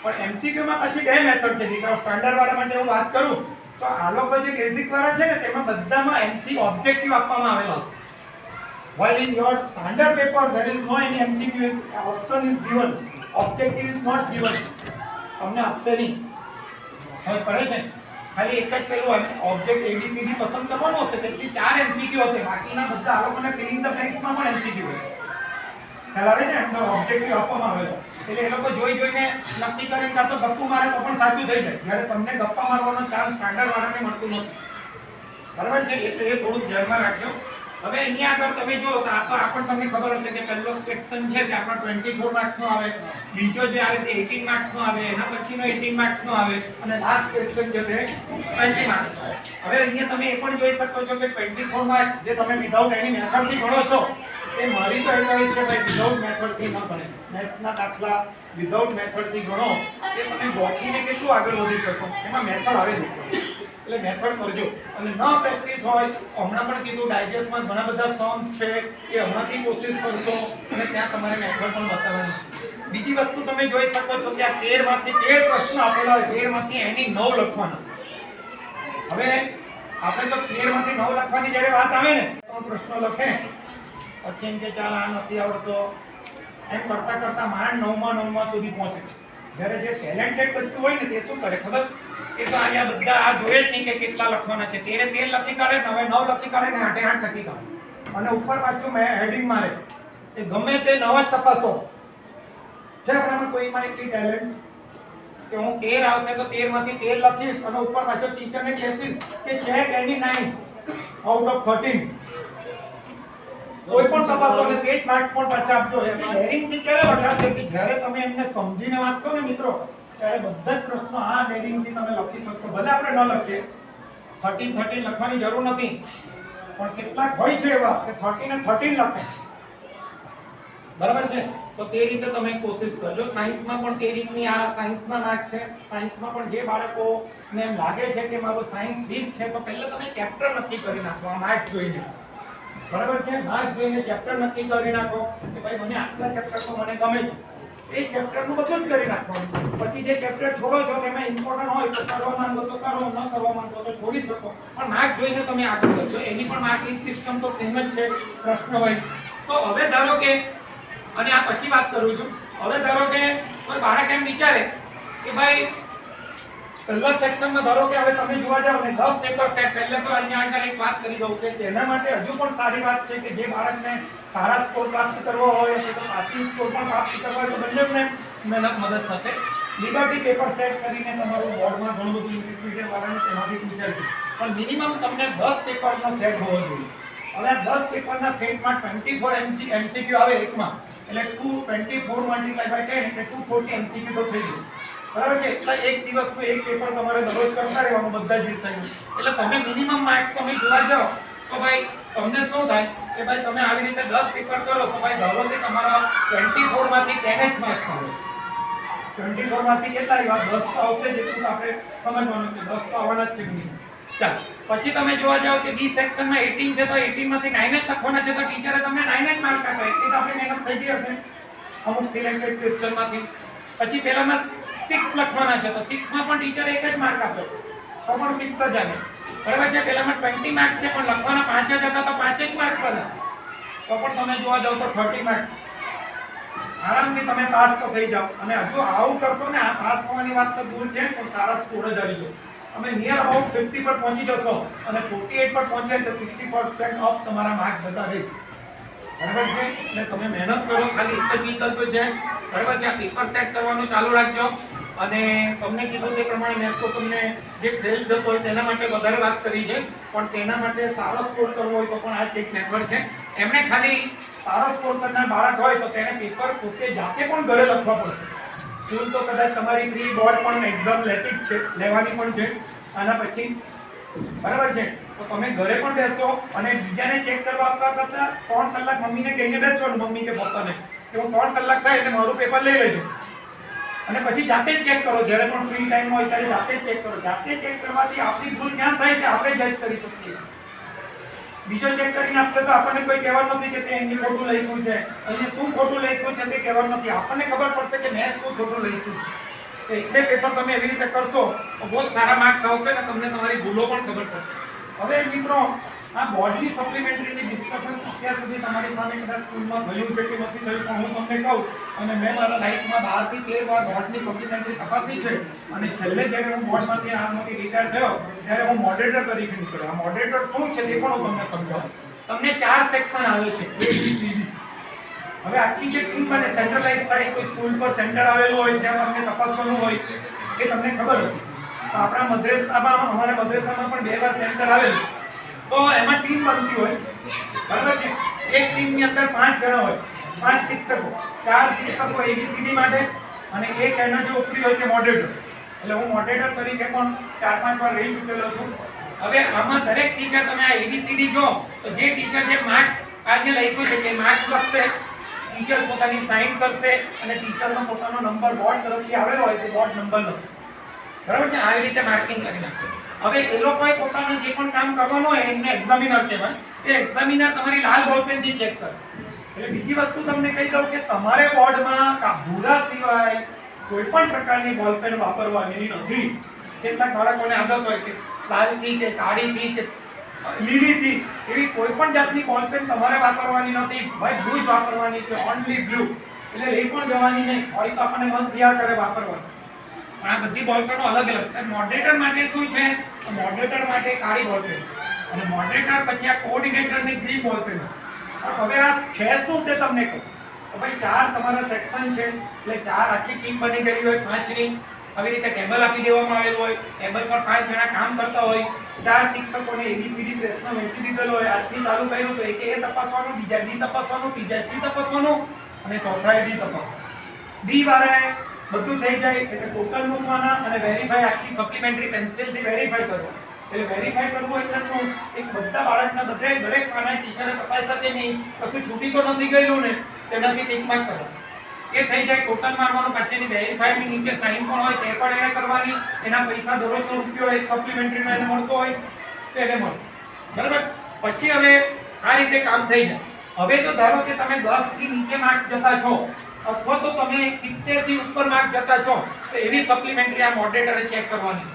[SPEAKER 1] પણ MCQ માં પછી બે મેથડ છે. દીકરાઓ સ્ટાન્ડર્ડ વાળા માટે હું વાત કરું તો આ લોકો જે બેઝિક વાળા છે ને તેમાં બધામાં MC ઓબ્જેક્ટિવ આપવામાં આવેલા છે. While in your standard paper there is no any MCQ option is given, objective is not given. તમને આપશે નહીં. હવે પડે છે ખાલી એક જ પેલું ઓબ્જેક્ટ ABCD પસંદ કરવાનો હશે તેથી 4 MCQ હશે. બાકીના બધા આ લોકોને ફિલિંગ ધ બ્લેન્ક્સમાં પણ MCQ હોય. ખ્યાલ આવે છે? એમ તો ઓબ્જેક્ટિવ આપવામાં આવેલો એટલે એ લોકો જોઈને નક્કી કરીને કાં તો ગપ્પુ મારે તો પણ સાચું થઈ જાય. જ્યારે તમને ગપ્પા મારવાનો ચાન્સ સ્ટાન્ડર્ડ વાળાને મળતું નથી. બરાબર છે. એટલે એ થોડું ધ્યાનમાં રાખજો. હવે અહીંયા આગળ તમે જો તો આ તો આપણને તમને ખબર હશે કે પહેલો સેક્શન છે તે આપણો 24 માર્ક્સ નો આવે, બીજો જે આવે તે 18 માર્ક્સ નો આવે, એના પછીનો 18 માર્ક્સ નો આવે અને લાસ્ટ ક્વેશ્ચન છે તે 20 માર્ક્સ નો આવે. હવે અહીંયા તમે એ પણ જોઈ શકો છો કે 24 માર્ક્સ જે તમે વિધાઉટ એની મેથડ થી ગણો છો એ મારી તો એડવાઇસ છે ભાઈ વિધાઉટ મેથડ થી ન ગણે. મેથ્સના દાખલા વિધાઉટ મેથડ થી ગણો એ તમે ગોખીને કેટલું આગળ વધી શકો. એમાં મેથડ આવે જ એટલે મેથડ કરજો. અને ન પ્રેક્ટિસ હોય હમણાં પણ કીધું ડાયજેસ્ટમાં ઘણા બધા સમ્સ છે એ હમણાંથી કોશિશ કરજો અને ત્યાં તમારે મેથડ પણ બતાવવાની. બીજી વસ્તુ તમે જોઈ શકો છો કે આ 13 માંથી 13 પ્રશ્ન આપેલા હોય, 13 માંથી એની 9 લખવાના. હવે આપણે તો 13 માંથી 9 લખવાની જ્યારે વાત આવે ને તો પ્રશ્ન લખે પછી એમ કે ચાલ આ નથી આવડતો એમ કરતા કરતા માંડ 9માં સુધી પહોંચે. જ્યારે જે ટેલેન્ટેડ બચ્ચું હોય ને તે શું કરે ખબર? એ તો અહીંયા બધા આ જોઈએ જ નહીં કે કેટલા લખવાના છે. 13 લખી કાઢે ને હવે 9 લખી કાઢે ને 8 લખી કાઢે અને ઉપર પાછું મેં હેડિંગ મારે. એ ગમે તે 9 જ તપાસો છે આપણામાં કોઈમાં એટલી ટેલેન્ટ કે હું 13 આવશે તો 13 માંથી 13 લખીશ અને ઉપર પાછો ટીચરને કહેતીશ કે ચેક એની 9 આઉટ ઓફ 13. કોઈ પણ તપાસો અને તે જ માર્ક્સ પણ પાછા આપજો. એટલે ડેરિંગથી ક્યારે વટાશે કે જ્યારે તમે એમને સમજીને વાંચો ને મિત્રો ત્યારે બધા જ પ્રશ્નો આ ડેરિંગથી તમે લખી શકશો. ભલે આપણે ન લખીએ 13 લખવાની જરૂર નથી, પણ કેટલાક હોય છે એવા કે 13 ને 13 લખે. બરાબર છે. તો તે રીતે તમે કોશિશ કરજો. સાયન્સમાં પણ તે રીતની આ સાયન્સના માર્ક છે. સાયન્સમાં પણ જે બાળકોને એમ લાગે છે કે મારું સાયન્સ વીક છે તો પહેલા તમે ચેપ્ટર નક્કી કરી નાખો આ માર્ક જોઈને. બરાબર છે. માર્ક જોઈને ચેપ્ટર નક્કી કરી નાખો કે ભાઈ મને આટલા ચેપ્ટરમાં મને ગમે છે. એ ચેપ્ટરનું બધું જ કરી નાખવાનું. પછી જે ચેપ્ટર છોડો છો તેમાં ઇમ્પોર્ટન્ટ હોય તો કરવા માંગો તો કરો, ન કરવા માંગો તો છોડી શકો. પણ માર્ક જોઈને તમે આગળ વધશો. એની પણ માર્કિંગ સિસ્ટમ તો સેમ જ છે પ્રશ્ન હોય તો. હવે ધારો કે અને આ પછી વાત કરું છું. હવે ધારો કે કોઈ બાળક એમ વિચારે કે ભાઈ પહેલા સેક્શનમાં ધારો કે હવે તમે જોવા જાવ ને 10 પેપર સેટ. પહેલા તો અહીંયા આગળ એક વાત કરી દઉં કે તેના માટે હજુ પણ સારી વાત છે કે જે બાળકને સારા સ્કોર પ્રાપ્ત કરવો હોય તો પાસિંગ સ્કોર પણ પ્રાપ્ત કરવો હોય તો બંનેને મહેનત મદદ થશે. લિબર્ટી પેપર સેટ કરીને તમારું બોર્ડમાં ઘણું બધું ઇંગ્લિશ મીડિયમ વાળાને તેમાંથી પૂછાય છે, પણ મિનિમમ તમને 10 પેપરનો સેટ હોવો જોઈએ. હવે આ 10 પેપરના સેટમાં 24 MCQ આવે એકમાં એટલે 224 × 10 એટલે 240 MCQ તો થઈ ગયું. બરાબર છે. એટલે એક દિવસનું એક પેપર તમારે દરરોજ કરતા રહેવાનું બધા જ વિષયનું. એટલે તમે મિનિમમ માર્ક્સ તમે જોવા જાઓ તો ભાઈ તમને શું થાય કે ભાઈ તમે આવી રીતે 10 પેપર કરો તો ભાઈ દરરોજે તમારા 24 માંથી 10 જ માર્ક્સ આવે. 24 માંથી કેટલા આવ્યા? 10 તો આવશે જ. એટલું આપણે સમજવાનું કે 10 તો આવવાના જ છે મિનિમમ. ચાલ પછી તમે જોવા જાઓ કે બી સેક્શનમાં 18 છે તો 18 માંથી 9 જ લખવાના છે તો ટીચરે તમને 9 જ માર્ક્સ આપ્યા. એટલે તો આપણી મહેનત થઈ ગઈ હશે અમુક સિલેક્ટેડ ક્વેશ્ચનમાંથી. પછી પહેલામાં 6 લખવાના છે તો 6 માં પણ ટીચરે એક જ માર્ક આપ્યો તો પણ 6 જ આવે. બરાબર છે. પહેલામાં 20 માર્ક છે પણ લખવાના 5 જ હતા તો 5 જ માર્ક્સ હતા તો પણ તમે જોવા જાવ તો 30 માર્ક્સ આરામથી તમે પાસ તો થઈ જાઓ. અને હજુ આવું કરશો ને આ પાસ થવાની વાત તો દૂર છે પણ સારા સ્કોર જ આવી જાય. તમે નિયર અબાઉટ 50 પર પહોંચી જશો અને 48 પર પહોંચે તો 60% ઓફ તમારા માર્ક બધા રહે. બરાબર છે. એટલે તમે મહેનત કરો. ખાલી એક જ વિકલ્પ છે. બરાબર છે. આ પેપર સેટ કરવાનું ચાલુ રાખજો. અને તમને કીધું તે પ્રમાણે મેં તો તમને જે ફેલ જતો હોય તેના માટે વધારે વાત કરી છે, પણ તેના માટે સારો સ્કોર કરવો હોય તો પણ આ એક મેથડ છે. એમણે ખાલી સારો સ્કોર કરનાર બાળક હોય તો તેને પેપર પોતે જાતે પણ ઘરે લખવા પડશે. સ્કૂલ તો કદાચ તમારી પ્રી બોર્ડ પણ એક્ઝામ લેતી જ છે, લેવાની પણ છે આના પછી, બરાબર છે. તો તમે ઘરે પણ બેસો અને બીજાને ચેક કરવા આપતા કરતા 3 કલાક મમ્મીને કહીને બેસવાનું, મમ્મી કે પપ્પાને કે હું 3 કલાક થાય એટલે મારું પેપર લઈ લેજો અને પછી જાતે જ ચેક કરો. જ્યારે પણ ફ્રી ટાઈમ હોય ત્યારે જાતે જ ચેક કરો. જાતે ચેક કરવાથી આપણી ભૂલ ક્યાં થાય કે આપણે જજ કરી શકીએ. બીજો ચેક કરીને આપશે તો આપણને કોઈ કહેવાનું નથી કે તે અહીં ખોટું લખ્યું છે, અહીં શું ખોટું લખ્યું છે તે કહેવાનું નથી. આપણને ખબર પડશે કે મેં શું ખોટું લખ્યું છે. એક બે પેપર તમે એવી રીતે કરશો તો બહુ સારા માર્ક્સ આવશે અને તમને તમારી ભૂલો પણ ખબર પડશે. હવે મિત્રો, આ બોર્ડની સપ્લિમેન્ટરીની ડિસ્કશન અત્યાર સુધી તમારી સામે કદાચ સ્કૂલમાં થયું છે કે નથી થયું, પણ હું તમને કહું, અને મેં મારા લાઈફમાં 12 થી 13 વાર બોર્ડની સપ્લિમેન્ટરી તપાસી છે. અને છેલ્લે જ્યારે હું બોર્ડમાંથી આમાંથી રિટાયર થયો ત્યારે હું મોડરેટર તરીકે નીકળ્યો. આ મોડરેટર શું છે તે પણ હું તમને સમજાવું. તમને 4 સેક્શન આવે છે, ABCD. હવે આખી જે ટીમ બને સેન્ટ્રલાઇઝ થાય, કોઈ સ્કૂલ પર સેન્ટર આવેલું હોય ત્યાં તમને તપાસવાનું હોય એ તમને ખબર હશે. તો આપણા મદ્રેસામાં, અમારા મદ્રેસામાં પણ 2 વાર સેન્ટર આવેલું. તો એમાં ટીમ બનતી હોય, બરાબર છે. એક ટીમની અંદર 5 જણા હોય, 5 શિક્ષકો, 4 શિક્ષકો ABCD માટે અને એક એના જે ઉપરી હોય તે મોડરેટર. એટલે હું મોડરેટર તરીકે પણ 4-5 વાર રહી ચૂકેલો છું. હવે આમાં દરેક ટીચર, તમે આ ABCD જો તો જે ટીચર જે માર્ક અહીંયા લખ્યું છે કે માર્ક લખશે, ટીચર પોતાની સાઇન કરશે અને ટીચરનો પોતાનો નંબર બોર્ડ તરફથી આવેલો હોય તે બોર્ડ નંબર લખશે, બરાબર છે. આવી રીતે માર્કિંગ કરી નાખશે. હવે એ લોકોએ પોતાનું જે પણ કામ કરવાનું હોય એમને એક્ઝામિનર કહેવાય. એ એક્ઝામિનર તમારી લાલ બોલપેનથી ચેક કરે. એટલે બીજી વસ્તુ તમને કહી દઉં કે તમારે બોર્ડમાં ભૂરા સિવાય કોઈ પણ પ્રકારની બોલપેન વાપરવાની નથી. કેટલાક બાળકોને આદત હોય કે લાલથી કે કાળીથી કે લીલીથી, એવી કોઈ પણ જાતની બોલપેન તમારે વાપરવાની નથી. ભાઈ બ્લુ જ વાપરવાની છે, ઓનલી બ્લુ. એટલે એ પણ જવાની નહીં હોય તો આપણને મન થયા કરે વાપરવાનું. પણ આ બધી બોલપેનો અલગ અલગ. મોડરેટર માટે શું છે? મોડરેટર માટે કાળી બોલપેન અને મોડરેટર પછી આ કોઓર્ડિનેટરની ગ્રીન બોલપેન. હવે આ છે શું તે તમને કહું તો ભાઈ 4 તમારા સેક્શન છે, એટલે 4 આખી ટીમ બની ગઈ હોય 5ની. આવી રીતે ટેબલ આપી દેવામાં આવેલું હોય, ટેબલ પર 5 જણા કામ કરતા હોય. 4 શિક્ષકોને ABCD પ્રશ્ન વહેંચી દીધેલો હોય. આજથી ચાલુ કર્યું તો એકે A તપાસવાનું, બીજા B તપાસવાનું, ત્રીજા C તપાસવાનું અને ચોથાએ D તપાસવાનું. D વાળાએ બધું થઈ જાય એટલે ટોટલ મૂકવાના અને વેરીફાઈ, આખી સપ્લિમેન્ટરી પેન્સિલથી વેરીફાઈ કરવું. એટલે વેરીફાઈ કરવું એટલે શું? એક બધા બાળકના દરેક પાના ટીચરે તપાસ શકે નહીં, કશું છૂટી તો નથી ગયેલું ને, તેનાથી ટીક માર્ક કરવાનું. એ થઈ જાય, ટોટલ મારવાનું. પછી એની વેરીફાઈની નીચે સાઈન પણ હોય તે પણ એને કરવાની. એના પૈસા દરરોજનો રૂપિયો એક સપ્લિમેન્ટરીનો એને મળતો હોય તો એને મળે, બરાબર. પછી હવે આ રીતે કામ થઈ જાય. હવે જો ધારો કે તમે 10 થી નીચે માર્ક જતા છો અથવા તો તમે 70 થી ઉપર માર્ક જતા છો તો એવી સપ્લિમેન્ટરી આ મોડરેટરે ચેક કરવાની.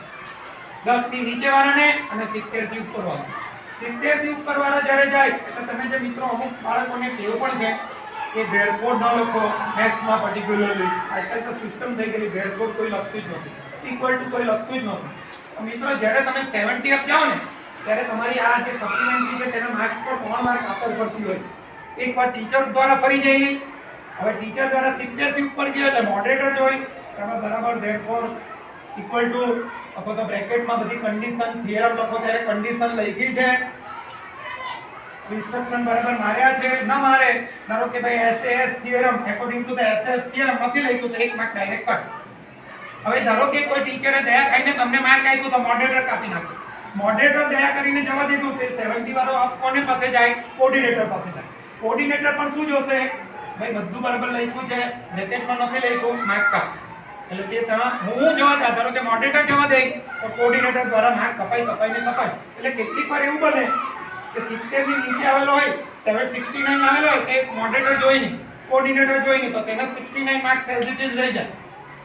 [SPEAKER 1] 10 થી નીચે વાળાને અને 70 થી ઉપર વાળા. 70 થી ઉપર વાળા જ્યારે જાય એટલે તમે જે મિત્રો, અમુક બાળકોને ટેવ પણ છે કે ધેરફોર ન લખો મેથ્સમાં પર્ટિક્યુલરલી. આજકાલ તો સિસ્ટમ થઈ ગઈ, ધેરફોર કોઈ લખતું જ નથી, ઇક્વલ ટુ કોઈ લખતું જ નથી. મિત્રો જ્યારે તમે 70 અપ જાઓ ને ત્યારે તમારી આ જે સપ્લિમેન્ટરી છે તેના માર્ક્સ પર 3 માર્ક આપવા પડતી હોય. એકવાર ટીચર દ્વારા ફરી જઈને, હવે ટીચર દ્વારા 70 થી ઉપર ગયો એટલે મોડરેટર જોઈ તમે બરાબર ધેરફોર ઇક્વલ ટુ અથવા તો બ્રેકેટમાં બધી કન્ડિશન, થિયરમ લખો ત્યારે કન્ડિશન લખી છે, ઇન્સ્ટ્રક્શન બરાબર માર્યા છે, ન મારે ધારો કે ભાઈ SAS theorem according to the SAS theorem નથી લખ્યું તો 1 માર્ક ડાયરેક્ટ કટ. હવે ધારો કે કોઈ ટીચરે દયા ખાઈને તમને માર્ક આપ્યું તો મોડરેટર કાપી નાખે. મોડરેટર દયા કરીને જવા દીધું તે 70 વાળો અપ કોને પાસે જાય? કોઓર્ડિનેટર પાસે જાય. કોઓર્ડિનેટર પણ શું જોશે? ભાઈ બધું બરાબર લખ્યું છે, બ્રેકેટમાં નથી લખ્યું, માર્ક કાપ. એટલે તે હું જવા દે, ધારો કે મોડરેટર જવા દે તો કોઓર્ડિનેટર દ્વારા માર્ક કપાય. એટલે કેટલીક વાર એવું બને કે 70 ની નીચે આવેલો હોય, 769 આવેલો હોય તે મોડરેટર જોઈ નહીં, કોઓર્ડિનેટર જોઈ નહીં, તો તેના 69 માર્ક્સ એઝ ઇટ ઇઝ રહી જાય.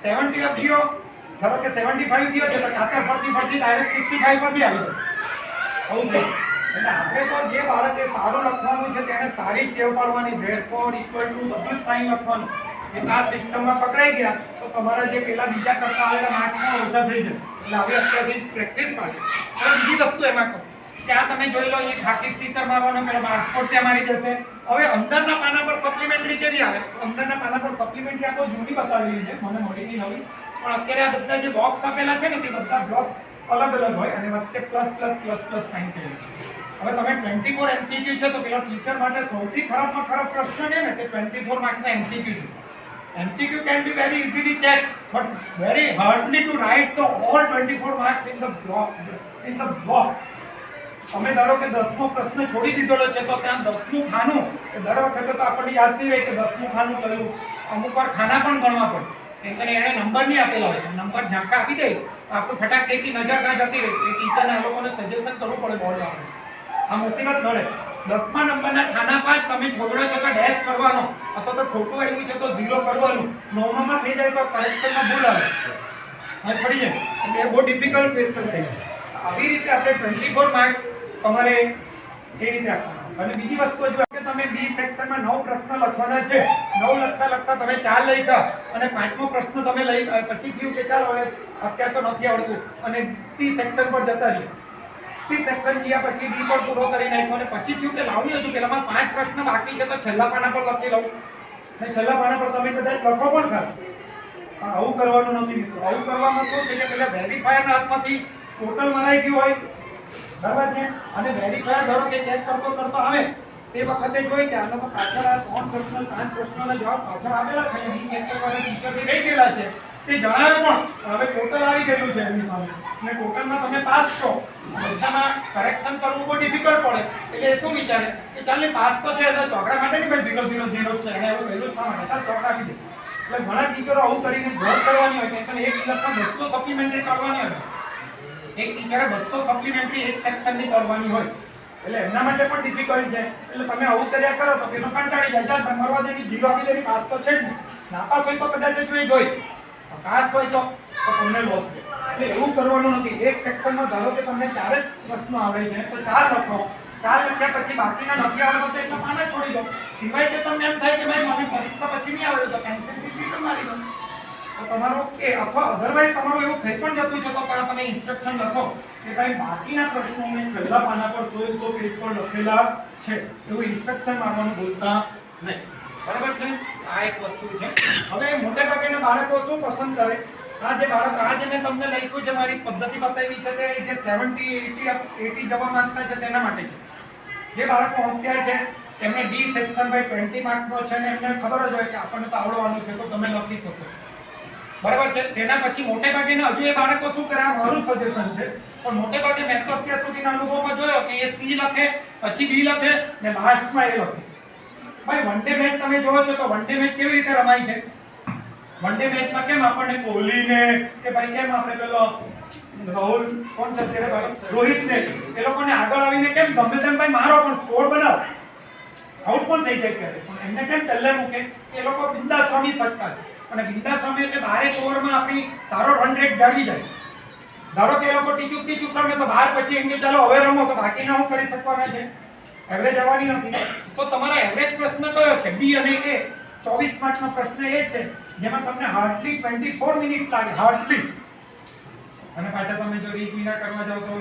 [SPEAKER 1] 70 અપ ગયો, ધારો કે 75 ગયો છે તો કાકા ફરતી ડાયરેક્ટ 65 પર બી આવી જાય. આવું થઈ. એટલે આપણે તો જે બાળકે સારું લખવાનું છે તેને સારી ટેવ પાડવાની. ધેરફોર ઇક્વલ ટુ બધું જ સાઈન લખવાનું. એ આ સિસ્ટમમાં પકડાઈ ગયા તો તમારા જે પેલા બીજા કરતા આવેલા માર્ક પણ ઓછા થઈ જાય. એટલે હવે અત્યારથી પ્રેક્ટિસ પાડે. હવે બીજી વસ્તુ એમાં કહું કે આ તમે જોઈ લો, એ ખાકી સ્ટીકર મારવાનો, પેલા બારકોડ ત્યાં મારી જશે. હવે અંદરના પાના પર સપ્લિમેન્ટરી કેવી આવે? અંદરના પાના પર સપ્લિમેન્ટરી આ બહુ જૂની બતાવેલી છે, મને મળી નહીં નવી, પણ અત્યારે આ બધા જે બોક્સ આપેલા છે ને તે બધા બ્લોક અલગ અલગ હોય અને વચ્ચે plus plus plus plus sign કરેલું છે. હવે તમે 24 MCQ છે તો પેલો ટીચર માટે સૌથી ખરાબમાં ખરાબ પ્રશ્ન છે ને તે 24 માર્કના MCQ છે. MCQ can be very easily checked, but very hardly to write the all 24 marks in the block. તમે ધારો કે 10મો પ્રશ્ન છોડી દીધેલો છે તો ત્યાં 10મું ખાનું એ દર વખતે તો આપણને યાદ નહીં રહે કે 10મું ખાનું કયું. અમુક વાર ખાના પણ ગણવા પડે કેમ કે એને નંબર નહીં આપેલા હોય, નંબર ઝાંકા આપી દે તો આપણે ફટાક ટેકી નજર ના જતી રહે. એ ટીચરને આ લોકોને સજેશન કરવું પડે બોર્ડ વાળાને. આ મુસીબત નડે. 10મા નંબરના ખાના પર તમે છોકરો છો તો ડેશ કરવાનો અથવા તો ખોટું આવ્યું છે તો 0 કરવાનું. 9માં થઈ જાય તો કરેક્શનમાં ભૂલ આવે પડી જાય એટલે બહુ ડિફિકલ્ટ ક્વેશ્ચન થઈ જાય. આવી રીતે આપણે 24 માર્ક્સ તમારે એ રીતે આપવાના. અને બીજી વસ્તુ જો કે તમે બી સેક્શનમાં 9 પ્રશ્ન લખવાના છે. 9 લખતા તમે 4 લખ્યા અને 5મો પ્રશ્ન તમે લઈ પછી થયું કે ચાલો હવે અત્યારે તો નથી આવડતું અને સી સેક્શન પર જતા રહ્યા. સી સેક્શન ગયા પછી ડી પર પૂરો કરી નાખ્યો અને પછી થયું કે લાવની હતું પેલામાં 5 પ્રશ્ન બાકી છે તો છેલ્લા પાના પર લખી લઉં અને છેલ્લા પાના પર તમે કદાચ લખો પણ ખરા. પણ આવું કરવાનું નથી મિત્રો. આવું કરવામાં શું છે કે પેલા વેરીફાયરના હાથમાંથી ટોટલ મરાઈ ગયું હોય બરાબર છે અને વેરીફાયર ધારો કે ચેક કરતો આવે તે વખતે જોઈ કે આનો તો પાછળ આ 3 પ્રશ્ન 5 પ્રશ્નોના જવાબ પાછળ આવેલા છે ડી સેક્શન વાળા ટીચરથી રહી ગયેલા છે તે જણાવે પણ હવે ટોટલ આવી ગયેલું છે એમની સામે અને ટોટલમાં તમે પાસ છો. બધામાં કરેક્શન કરવું બહુ ડિફિકલ્ટ પડે એટલે એ શું વિચારે કે ચાલ ને પાસ તો છે એટલે ચોકડા માટે નહીં ભાઈ 0 0 0 છે એને એવું પહેલું જ થવા માટે ચોકડા આપી દે. એટલે ઘણા ટીચરો આવું કરીને જોબ કરવાની હોય કે એક દિવસમાં 200 સપ્લિમેન્ટરી કરવાની હોય. એક ટીચરે 200 સપ્લિમેન્ટરી એક સેક્શનની કરવાની હોય એટલે એમના માટે પણ ડિફિકલ્ટ છે. એટલે તમે આવું કર્યા કરો તો પેલો કંટાળી જાય ચાલ મરવા દેની 0 આપી દેની પાસ તો છે જ નહીં. નાપાસ હોય તો કદાચ જોઈ પાસ હોય તો તમને લોસ છે. એટલે એવું કરવાનું નથી. એક સેક્શનમાં ધારો કે તમને 4 જ પ્રશ્નો આવડે છે તો 4 લખો. 4 લખ્યા પછી બાકીના નથી આવડે તો એટલા પાના છોડી દો. સિવાય કે તમને એમ થાય કે ભાઈ મને પરીક્ષા પછી નહીં આવડે તો પેન્સિલથી રીટર્ન મારી દો. તો તમારું કે અથવા અધરવાઇઝ તમારું એવું થઈ પણ જતું છે તો તમે ઇન્સ્ટ્રક્શન લખો કે ભાઈ બાકીના પ્રશ્નો મેં છેલ્લા પાના પર 100 પેજ પર લખેલા છે એવું ઇન્સ્ટ્રક્શન મારવાનું ભૂલતા નહીં. બરાબર છે. આ એક વસ્તુ છે. હવે મોટે ભાગેના બાળકો શું પસંદ કરે આ જે બાળક આ જે મેં તમને લખ્યું છે મારી પદ્ધતિ બતાવી છે તે જે 70 80 જવા માંગતા છે તેના માટે છે. જે બાળકો હોશિયાર છે તેમને ડી સેક્શન બાય 20 માર્કનો છે ને એમને ખબર જ હોય કે આપણને તો આવડવાનું છે તો તમે લખી શકો છો. બરાબર છે. તેના પછી મોટે ભાગે હજુ એ બાળકો શું કરે આ મારું સજેશન છે પણ મોટે ભાગે મેં તો અત્યાર સુધીના અનુભવમાં જોયો કે એ સી લખે પછી બી લખે ને લાસ્ટમાં એ લખે. ભાઈ વન ડે મેચ તમે જોવો છો તો વન ડે મેચ કેવી રીતે રમાય છે. વન ડે મેચમાં કેમ આપણને કોહલીને કે ભાઈ કેમ આપણે પેલો રાહુલ કોણ છે અત્યારે રોહિતને એ લોકોને આગળ આવીને કેમ ગમે તેમ ભાઈ મારો પણ સ્કોર બનાવો આઉટ પણ થઈ જાય ક્યારે પણ એમને કેમ પહેલે મૂકે એ લોકો બિંદાસ રમી શકતા છે. અને બિંદાસ રમે એટલે 12 ઓવરમાં આપણી સારો રન રેટ જાળવી જાય. ધારો કે એ લોકો ટીચુક રમે તો 12 પછી એમ કે ચાલો હવે રમો તો બાકીના હું કરી શકવાના છે એવરેજ આવવાની નથી. તો તમારો એવરેજ પ્રશ્ન કયો છે બી અને એ 24 માર્કનો પ્રશ્ન એ છે જેમાં તમને હાર્ડલી 24 મિનિટ લાગે હાર્ડલી. અને પાછા તમે જો રીત વિના કરવા જાવ તો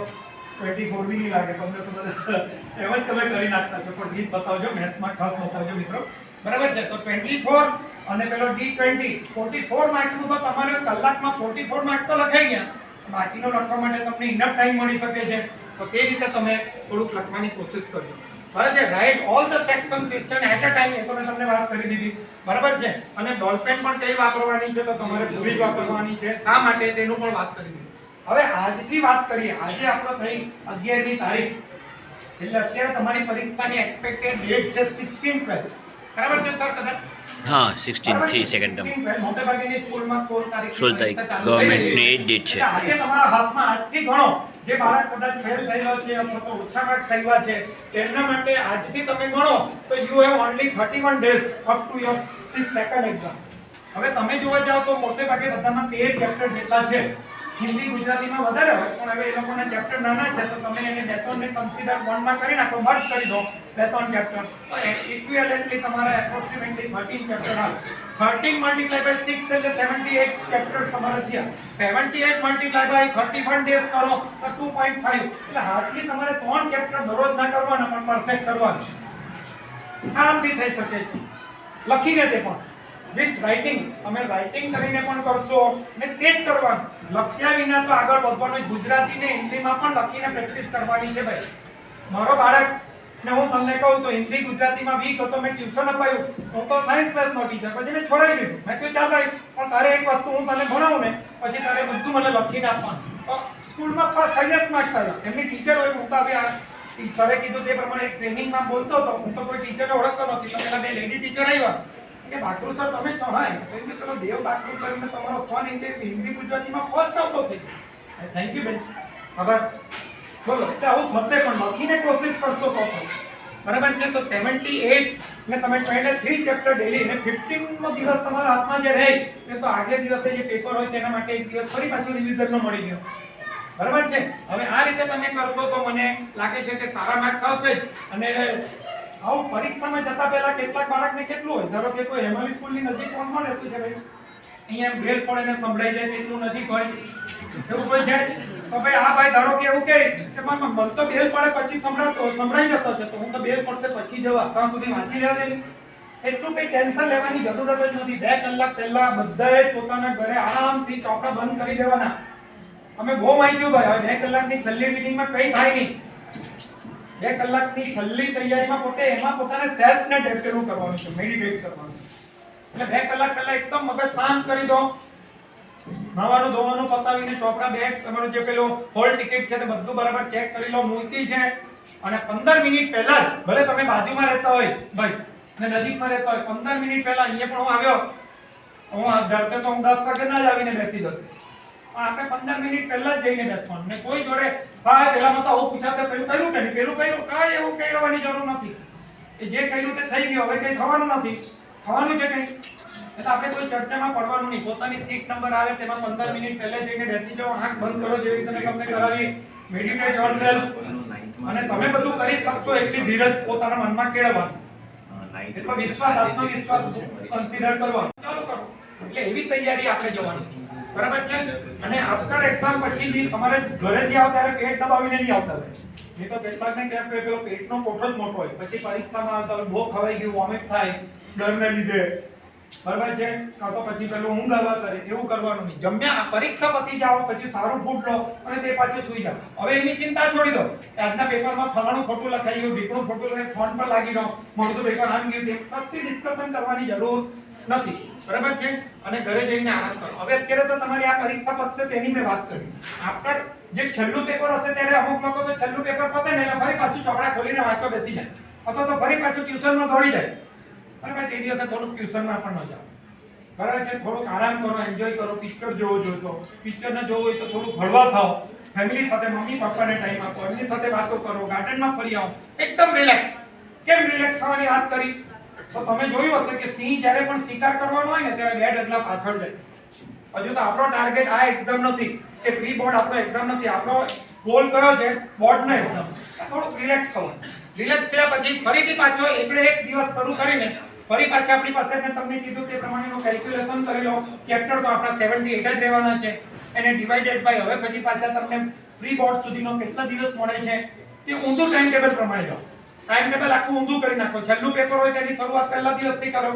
[SPEAKER 1] 24 બી નહીં લાગે તમને તો બધા એમ જ તમે કરી નાખતા છો. પણ રીત બતાવજો મેથ્સમાં ખાસ બતાવજો મિત્રો. બરાબર છે. તો 24 અને પેલો D20 44 માર્કનું તો તમારે કલાકમાં 44 માર્ક તો લખાઈ ગયા. બાકીનો લખવા માટે તમને ઇનફ ટાઈમ મળી શકે છે તો તે રીતે તમે થોડુંક લખવાની કોશિશ કરજો. બરાબર છે. Write all the section question at a time એ તો મેં તમને વાત કરી દીધી. બરાબર છે. અને બોલ પેન પણ કઈ વાપરવાની છે તો તમારે પૂરી જ વાપરવાની છે. શા માટે તેનું પણ વાત કરી દીધી. હવે આજથી વાત કરીએ. આજે આપણો થઈ 11મી તારીખ એટલે અત્યારે તમારી પરીક્ષાની એક્સપેક્ટેડ ડેટ છે 16/12. બરાબર છે સર કદાચ
[SPEAKER 2] હા 16 થી સેકન્ડ ટર્મ
[SPEAKER 1] મોટે ભાગની સ્કૂલમાં
[SPEAKER 2] 16 તારીખ ગવર્મેન્ટની એ ડેટ છે.
[SPEAKER 1] આજે તમારા હાથમાં આજથી ગણો જે બાળક કદાચ ફેલ થયેલો છે અથવા તો ઓછા માર્ક થયા છે તેમના માટે આજથી તમે ગણો તો you have only 31 days up to your this second exam. હવે તમે જોવા જાવ તો મોટે ભાગે બધામાં 13 ચેપ્ટર જેટલા છે. હિન્દી ગુજરાતીમાં વધારે હોય પણ હવે એ લોકોના ચેપ્ટર નાના છે તો તમે એને 2-3 ને કન્સિડર 1 માં કરી નાખો મર્જ કરી દો 2-3 ચેપ્ટર તો ઇક્વિવેલન્ટલી તમારા એપ્રોક્સિમેટલી 13 ચેપ્ટર આવે. 13 મલ્ટીપ્લાય બાય 6 એટલે 78 ચેપ્ટર્સ તમારા થયા. 78 મલ્ટીપ્લાય બાય 31 ડેઝ કરો તો 2.5 એટલે હાર્ડલી તમારે 3 ચેપ્ટર દરરોજ ના કરવાના પણ પરફેક્ટ કરવાના. આરામથી થઈ શકે છે લખીને તે પણ વિથ રાઇટિંગ. તમે રાઇટિંગ કરીને પણ કરશો ને તે જ કરવાનું. લખ્યા વિના તો આગળ વધવાનું. ગુજરાતી ને હિન્દીમાં પણ લખીને પ્રેક્ટિસ કરવાની છે ભાઈ. મારો બાળક ને હું તમને કહું તો હિન્દી ગુજરાતીમાં વીક હતો, મેં ટ્યુશન અપાયું, હું તો સાયન્સ ક્લાસનો ટીચર, પછી મેં છોડાવી દીધું. મેં કહ્યું ચાલ ભાઈ, પણ તારે એક વસ્તુ હું તને ભણાવું ને પછી તારે બધું મને લખીને આપવાનું. તો સ્કૂલમાં ફર્સ્ટ હાઈએસ્ટ માર્ક્સ આવ્યા. એમની ટીચર હોય, હું તો હવે આ સરે કીધું તે પ્રમાણે ટ્રેનિંગમાં બોલતો હતો. હું તો કોઈ ટીચરને ઓળખતો નથી, તો પેલા બે લેડી ટીચર આવ્યા કે બાકરું સર તમે છો? હા. તો એમ પેલો દેવ બાકરું કરીને તમારો ફોન એમ કે હિન્દી ગુજરાતીમાં ફર્સ્ટ આવતો થઈ ગયો. થેન્ક યુ બેન. હવે બોલો, એટલે આવું થશે પણ લખીને કોશિશ કરતો તો થશે. બરાબર છે? તો 78 ને તમે 23 ચેપ્ટર ડેલી ને 15મો દિવસ તમારા હાથમાં જે રહે એ તો આગલે દિવસે જે પેપર હોય તેના માટે એક દિવસ ફરી પાછું રિવિઝનનો મળી ગયો. બરાબર છે? હવે આ રીતે તમે કરશો તો મને લાગે છે કે સારા માર્ક્સ આવશે જ. અને આવું પરીક્ષામાં જતા પહેલા કેટલાક બાળકને કેટલું હોય, ધારો કે કોઈ હેમાલી સ્કૂલની નજીક કોણ રહેતું છે ભાઈ, અહીંયા બેલ પડે ને સંભળાઈ જાય તેટલું નજીક હોય એવું કોઈ છે? તો ભાઈ આ ભાઈ ધારો કે એવું કહે કે મને તો બેલ પડે પછી સંભળાઈ જતો છે, તો હું તો બેલ પડશે પછી જવા ત્યાં સુધી વાંચી લેવા દે. એટલું કઈ ટેન્શન લેવાની જરૂરત જ નથી. 2 કલાક પહેલા બધાએ પોતાના ઘરે આરામથી ચોપડા બંધ કરી દેવાના. અમે બહુ વાંચ્યું ભાઈ. હવે 2 કલાકની છેલ્લી રીડિંગમાં કઈ થાય નહીં. 2 કલાકની છેલ્લી તૈયારીમાં પોતે એમાં પોતાને સેલ્ફ ને ડેવલપ કરવાનું છે, મેડિટેટ કરવાનું. એટલે 2 કલાક પહેલા એકદમ મગજ શાંત કરી દો. નવાનું ધોવાનું પતાવીને ચોપડા બેગ તમારો જે પેલો હોલ ટિકિટ છે તે બધું બરાબર ચેક કરી લો, મૂકી છે. અને 15 મિનિટ પહેલા જ, ભલે તમે બાજુમાં રહેતા હોય ભાઈ ને નજીકમાં રહેતા હોય, 15 મિનિટ પહેલા અહીંયા પણ હું આવ્યો, હું ડરતે તો હું 10 વાગે ના જ આવીને બેસી જતો, પણ આપણે 15 મિનિટ પહેલા જ જઈને બેસવાનું. ને કોઈ જોડે હા પેલામાં તો આવું પૂછાતે પેલું કર્યું કે નહીં, પેલું કર્યું, કાંઈ એવું કરવાની જરૂર નથી. એ જે કર્યું તે થઈ ગયું, હવે કંઈ થવાનું નથી. થવાનું છે કંઈ એટલે આપણે કોઈ ચર્ચામાં પડવાનું નહીં. પોતાની સીટ નંબર આવે તેમાં 15 મિનિટ પહેલા જઈને બેસી જાઓ, આંખ બંધ કરો જેવી રીતે તમને કરાવી, મેડિટેટ યોરસેલ્ફ. અને તમે બધું કરી શકશો એટલી ધીરજ પોતાના મનમાં કેળવવાની, એટલો વિશ્વાસ, આત્મવિશ્વાસ કન્સિડર કરવાનો ચાલુ કરો. એટલે એવી તૈયારી આપણે જવાની. બરાબર છે? અને આફ્ટર એક્ઝામ પછી બી તમારે ઘરેથી આવો ત્યારે પેટ દબાવીને નહીં આવતા હોય. એ તો કેટલાકને કેમ કે પેલો પેટનો કોઠો જ મોટો હોય, પછી પરીક્ષામાં આવતા હોય, બહુ ખવાઈ ગયું, વોમિટ થાય ડરને લીધે. બરાબર છે? કાં તો પછી પેલું ઊંઘ આવવા કરે, એવું કરવાનું નહીં. જમ્યા પરીક્ષા પતી જાઓ પછી સારું ફૂડ લો અને તે પાછું સૂઈ જાઓ. હવે એની ચિંતા છોડી દો. આજના પેપરમાં ફલાણું ખોટું લખાઈ ગયું, ઢીકણું ખોટું લખાઈ, ફોન પર લાગી રહો, મોઢું પેપર આમ ગયું તેમ, કશી ડિસ્કશન કરવાની જરૂર નથી. બરાબર છે? અને ઘરે જઈને આરામ કરો. હવે અત્યારે તો તમારી આ પરીક્ષા પતશે તેની મેં વાત કરી. આફ્ટર જે છેલ્લું પેપર હશે ત્યારે અમુક લોકો તો છેલ્લું પેપર પતે ને એટલે ફરી પાછું ચોપડા ખોલીને વાંચવા બેસી જાય, અથવા તો ફરી પાછું ટ્યુશનમાં દોડી જાય. અને ભાઈ તે દિવસે થોડુંક ટ્યુશનમાં પણ ન જાઓ. બરાબર છે? થોડુંક આરામ કરો, એન્જોય કરો. પિક્ચર જોવો જોઈએ તો પિક્ચર ન જોવું હોય તો થોડુંક હળવા થાઓ, ફેમિલી સાથે મમ્મી પપ્પાને ટાઈમ આપો, એમની સાથે વાતો કરો, ગાર્ડનમાં ફરી આવો, એકદમ રિલેક્સ. કેમ રિલેક્સ થવાની વાત કરી? તો તમે જોયું હશે કે સિંહ જ્યારે પણ શિકાર કરવાનો હોય ને ત્યારે 2 ડગલા પાછળ જાય. હજુ તો આપણો ટાર્ગેટ આ એક્ઝામ નથી કે પ્રી બોર્ડ આપણો એક્ઝામ નથી. આપણો ગોલ કયો છે? બોર્ડનો એક્ઝામ. થોડુંક રિલેક્સ થવાનું. રિલેક્સ થયા પછી ફરીથી પાછો એક દિવસ શરૂ કરીને ફરી પાછા આપણી પાસે મેં તમને કીધું તે પ્રમાણેનું કેલ્ક્યુલેશન કરી લો. ચેપ્ટર તો આપણા 78 જ રહેવાના છે. એને ડિવાઇડેડ બાય હવે પછી પાછા તમને પ્રી બોર્ડ સુધીનો કેટલા દિવસ મળે છે તે ઊંધું ટાઈમ ટેબલ પ્રમાણે જાઓ. ટાઈમ ટેબલ આખું ઊંધું કરી નાખો. છેલ્લું પેપર હોય તેની શરૂઆત પહેલા દિવસથી કરો.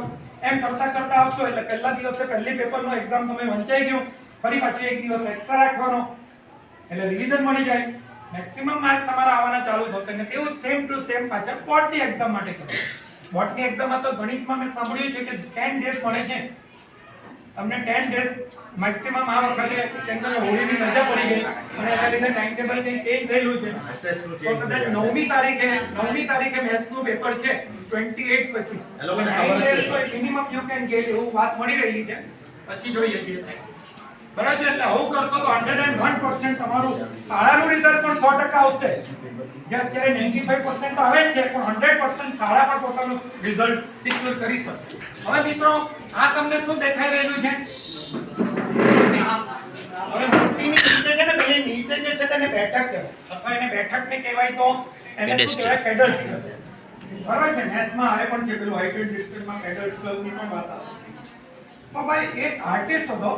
[SPEAKER 1] એમ કરતા આવશો એટલે પહેલા દિવસે પહેલી પેપરનો એક્ઝામ તમે વંચાઈ ગયું, ફરી પાછું એક દિવસ એક્સ્ટ્રા રાખવાનો એટલે રિવિઝન મળી જાય. મેક્સિમમ માર્ક તમારા આવવાના ચાલુ થશે. ને તેવું સેમ ટુ સેમ પાછા બોર્ડની એક્ઝામ માટે કરો. બોર્ડની એક્ઝામમાં તો ગણિતમાં મેં સાંભળ્યું છે કે 10 ડેઝ મળે છે તમને. 10 ડેઝ મેક્સિમમ આ વખતે કેમ કે હોળીની રજા પડી ગઈ અને એના લીધે ટાઈમ ટેબલ કંઈ ચેન્જ થયેલું છે. તો કદાચ 9મી તારીખે મેથ્સનું પેપર છે 28 પછી. 9 ડેઝ તો મિનિમમ યુ કેન ગેટ એવું વાત મળી રહેલી છે. પછી જોઈએ જે થાય. બરાબર છે? એટલે આવું કરશો તો 101% તમારું શાળાનું રિઝલ્ટ પણ 100% આવશે. જે અત્યારે 95% તો આવે જ છે, પણ 100% શાળા પણ પોતાનું રિઝલ્ટ સિક્યોર કરી શકશે. હવે મિત્રો આ તમને શું દેખાઈ રહેલું છે? હવે મૂર્તિની નીચે છે ને, પેલી નીચે જે છે તેને બેઠક કહેવાય, અથવા એને બેઠકને કહેવાય તો એને શું કહેવાય? પેડલ. બરાબર છે? મેથ્સમાં આવે પણ છે પેલું હાઇટ એન્ડ ડિસ્ટન્સમાં પેડલ ક્લબની પણ વાત આવે. તો ભાઈ એક આર્ટિસ્ટ હતો.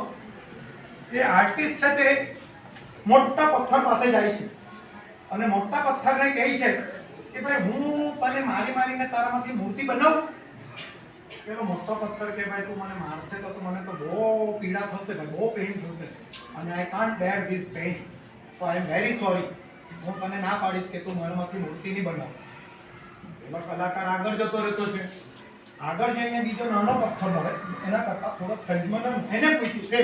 [SPEAKER 1] એ આર્ટિસ્ટ છે તે મોટા પથ્થર પાસે જાય છે અને મોટા પથ્થરને કહે છે કે ભાઈ હું તને મારીને તારામાંથી મૂર્તિ બનાવું. પેલો મોટો પથ્થર કે ભાઈ તું મને મારશે તો મને તો બહુ પીડા થશે ભાઈ, બહુ પેઇન થશે અને I can't bear this pain, so I am very sorry. હું તને ના પાડીશ કે તું મારામાંથી મૂર્તિ નહીં બનાવ. પેલો કલાકાર આગળ જતો રહેતો છે. આગળ જઈને બીજો નાનો પથ્થર મળે, એના કરતા થોડો સાઈઝમાં નાનો. એને પૂછ્યું છે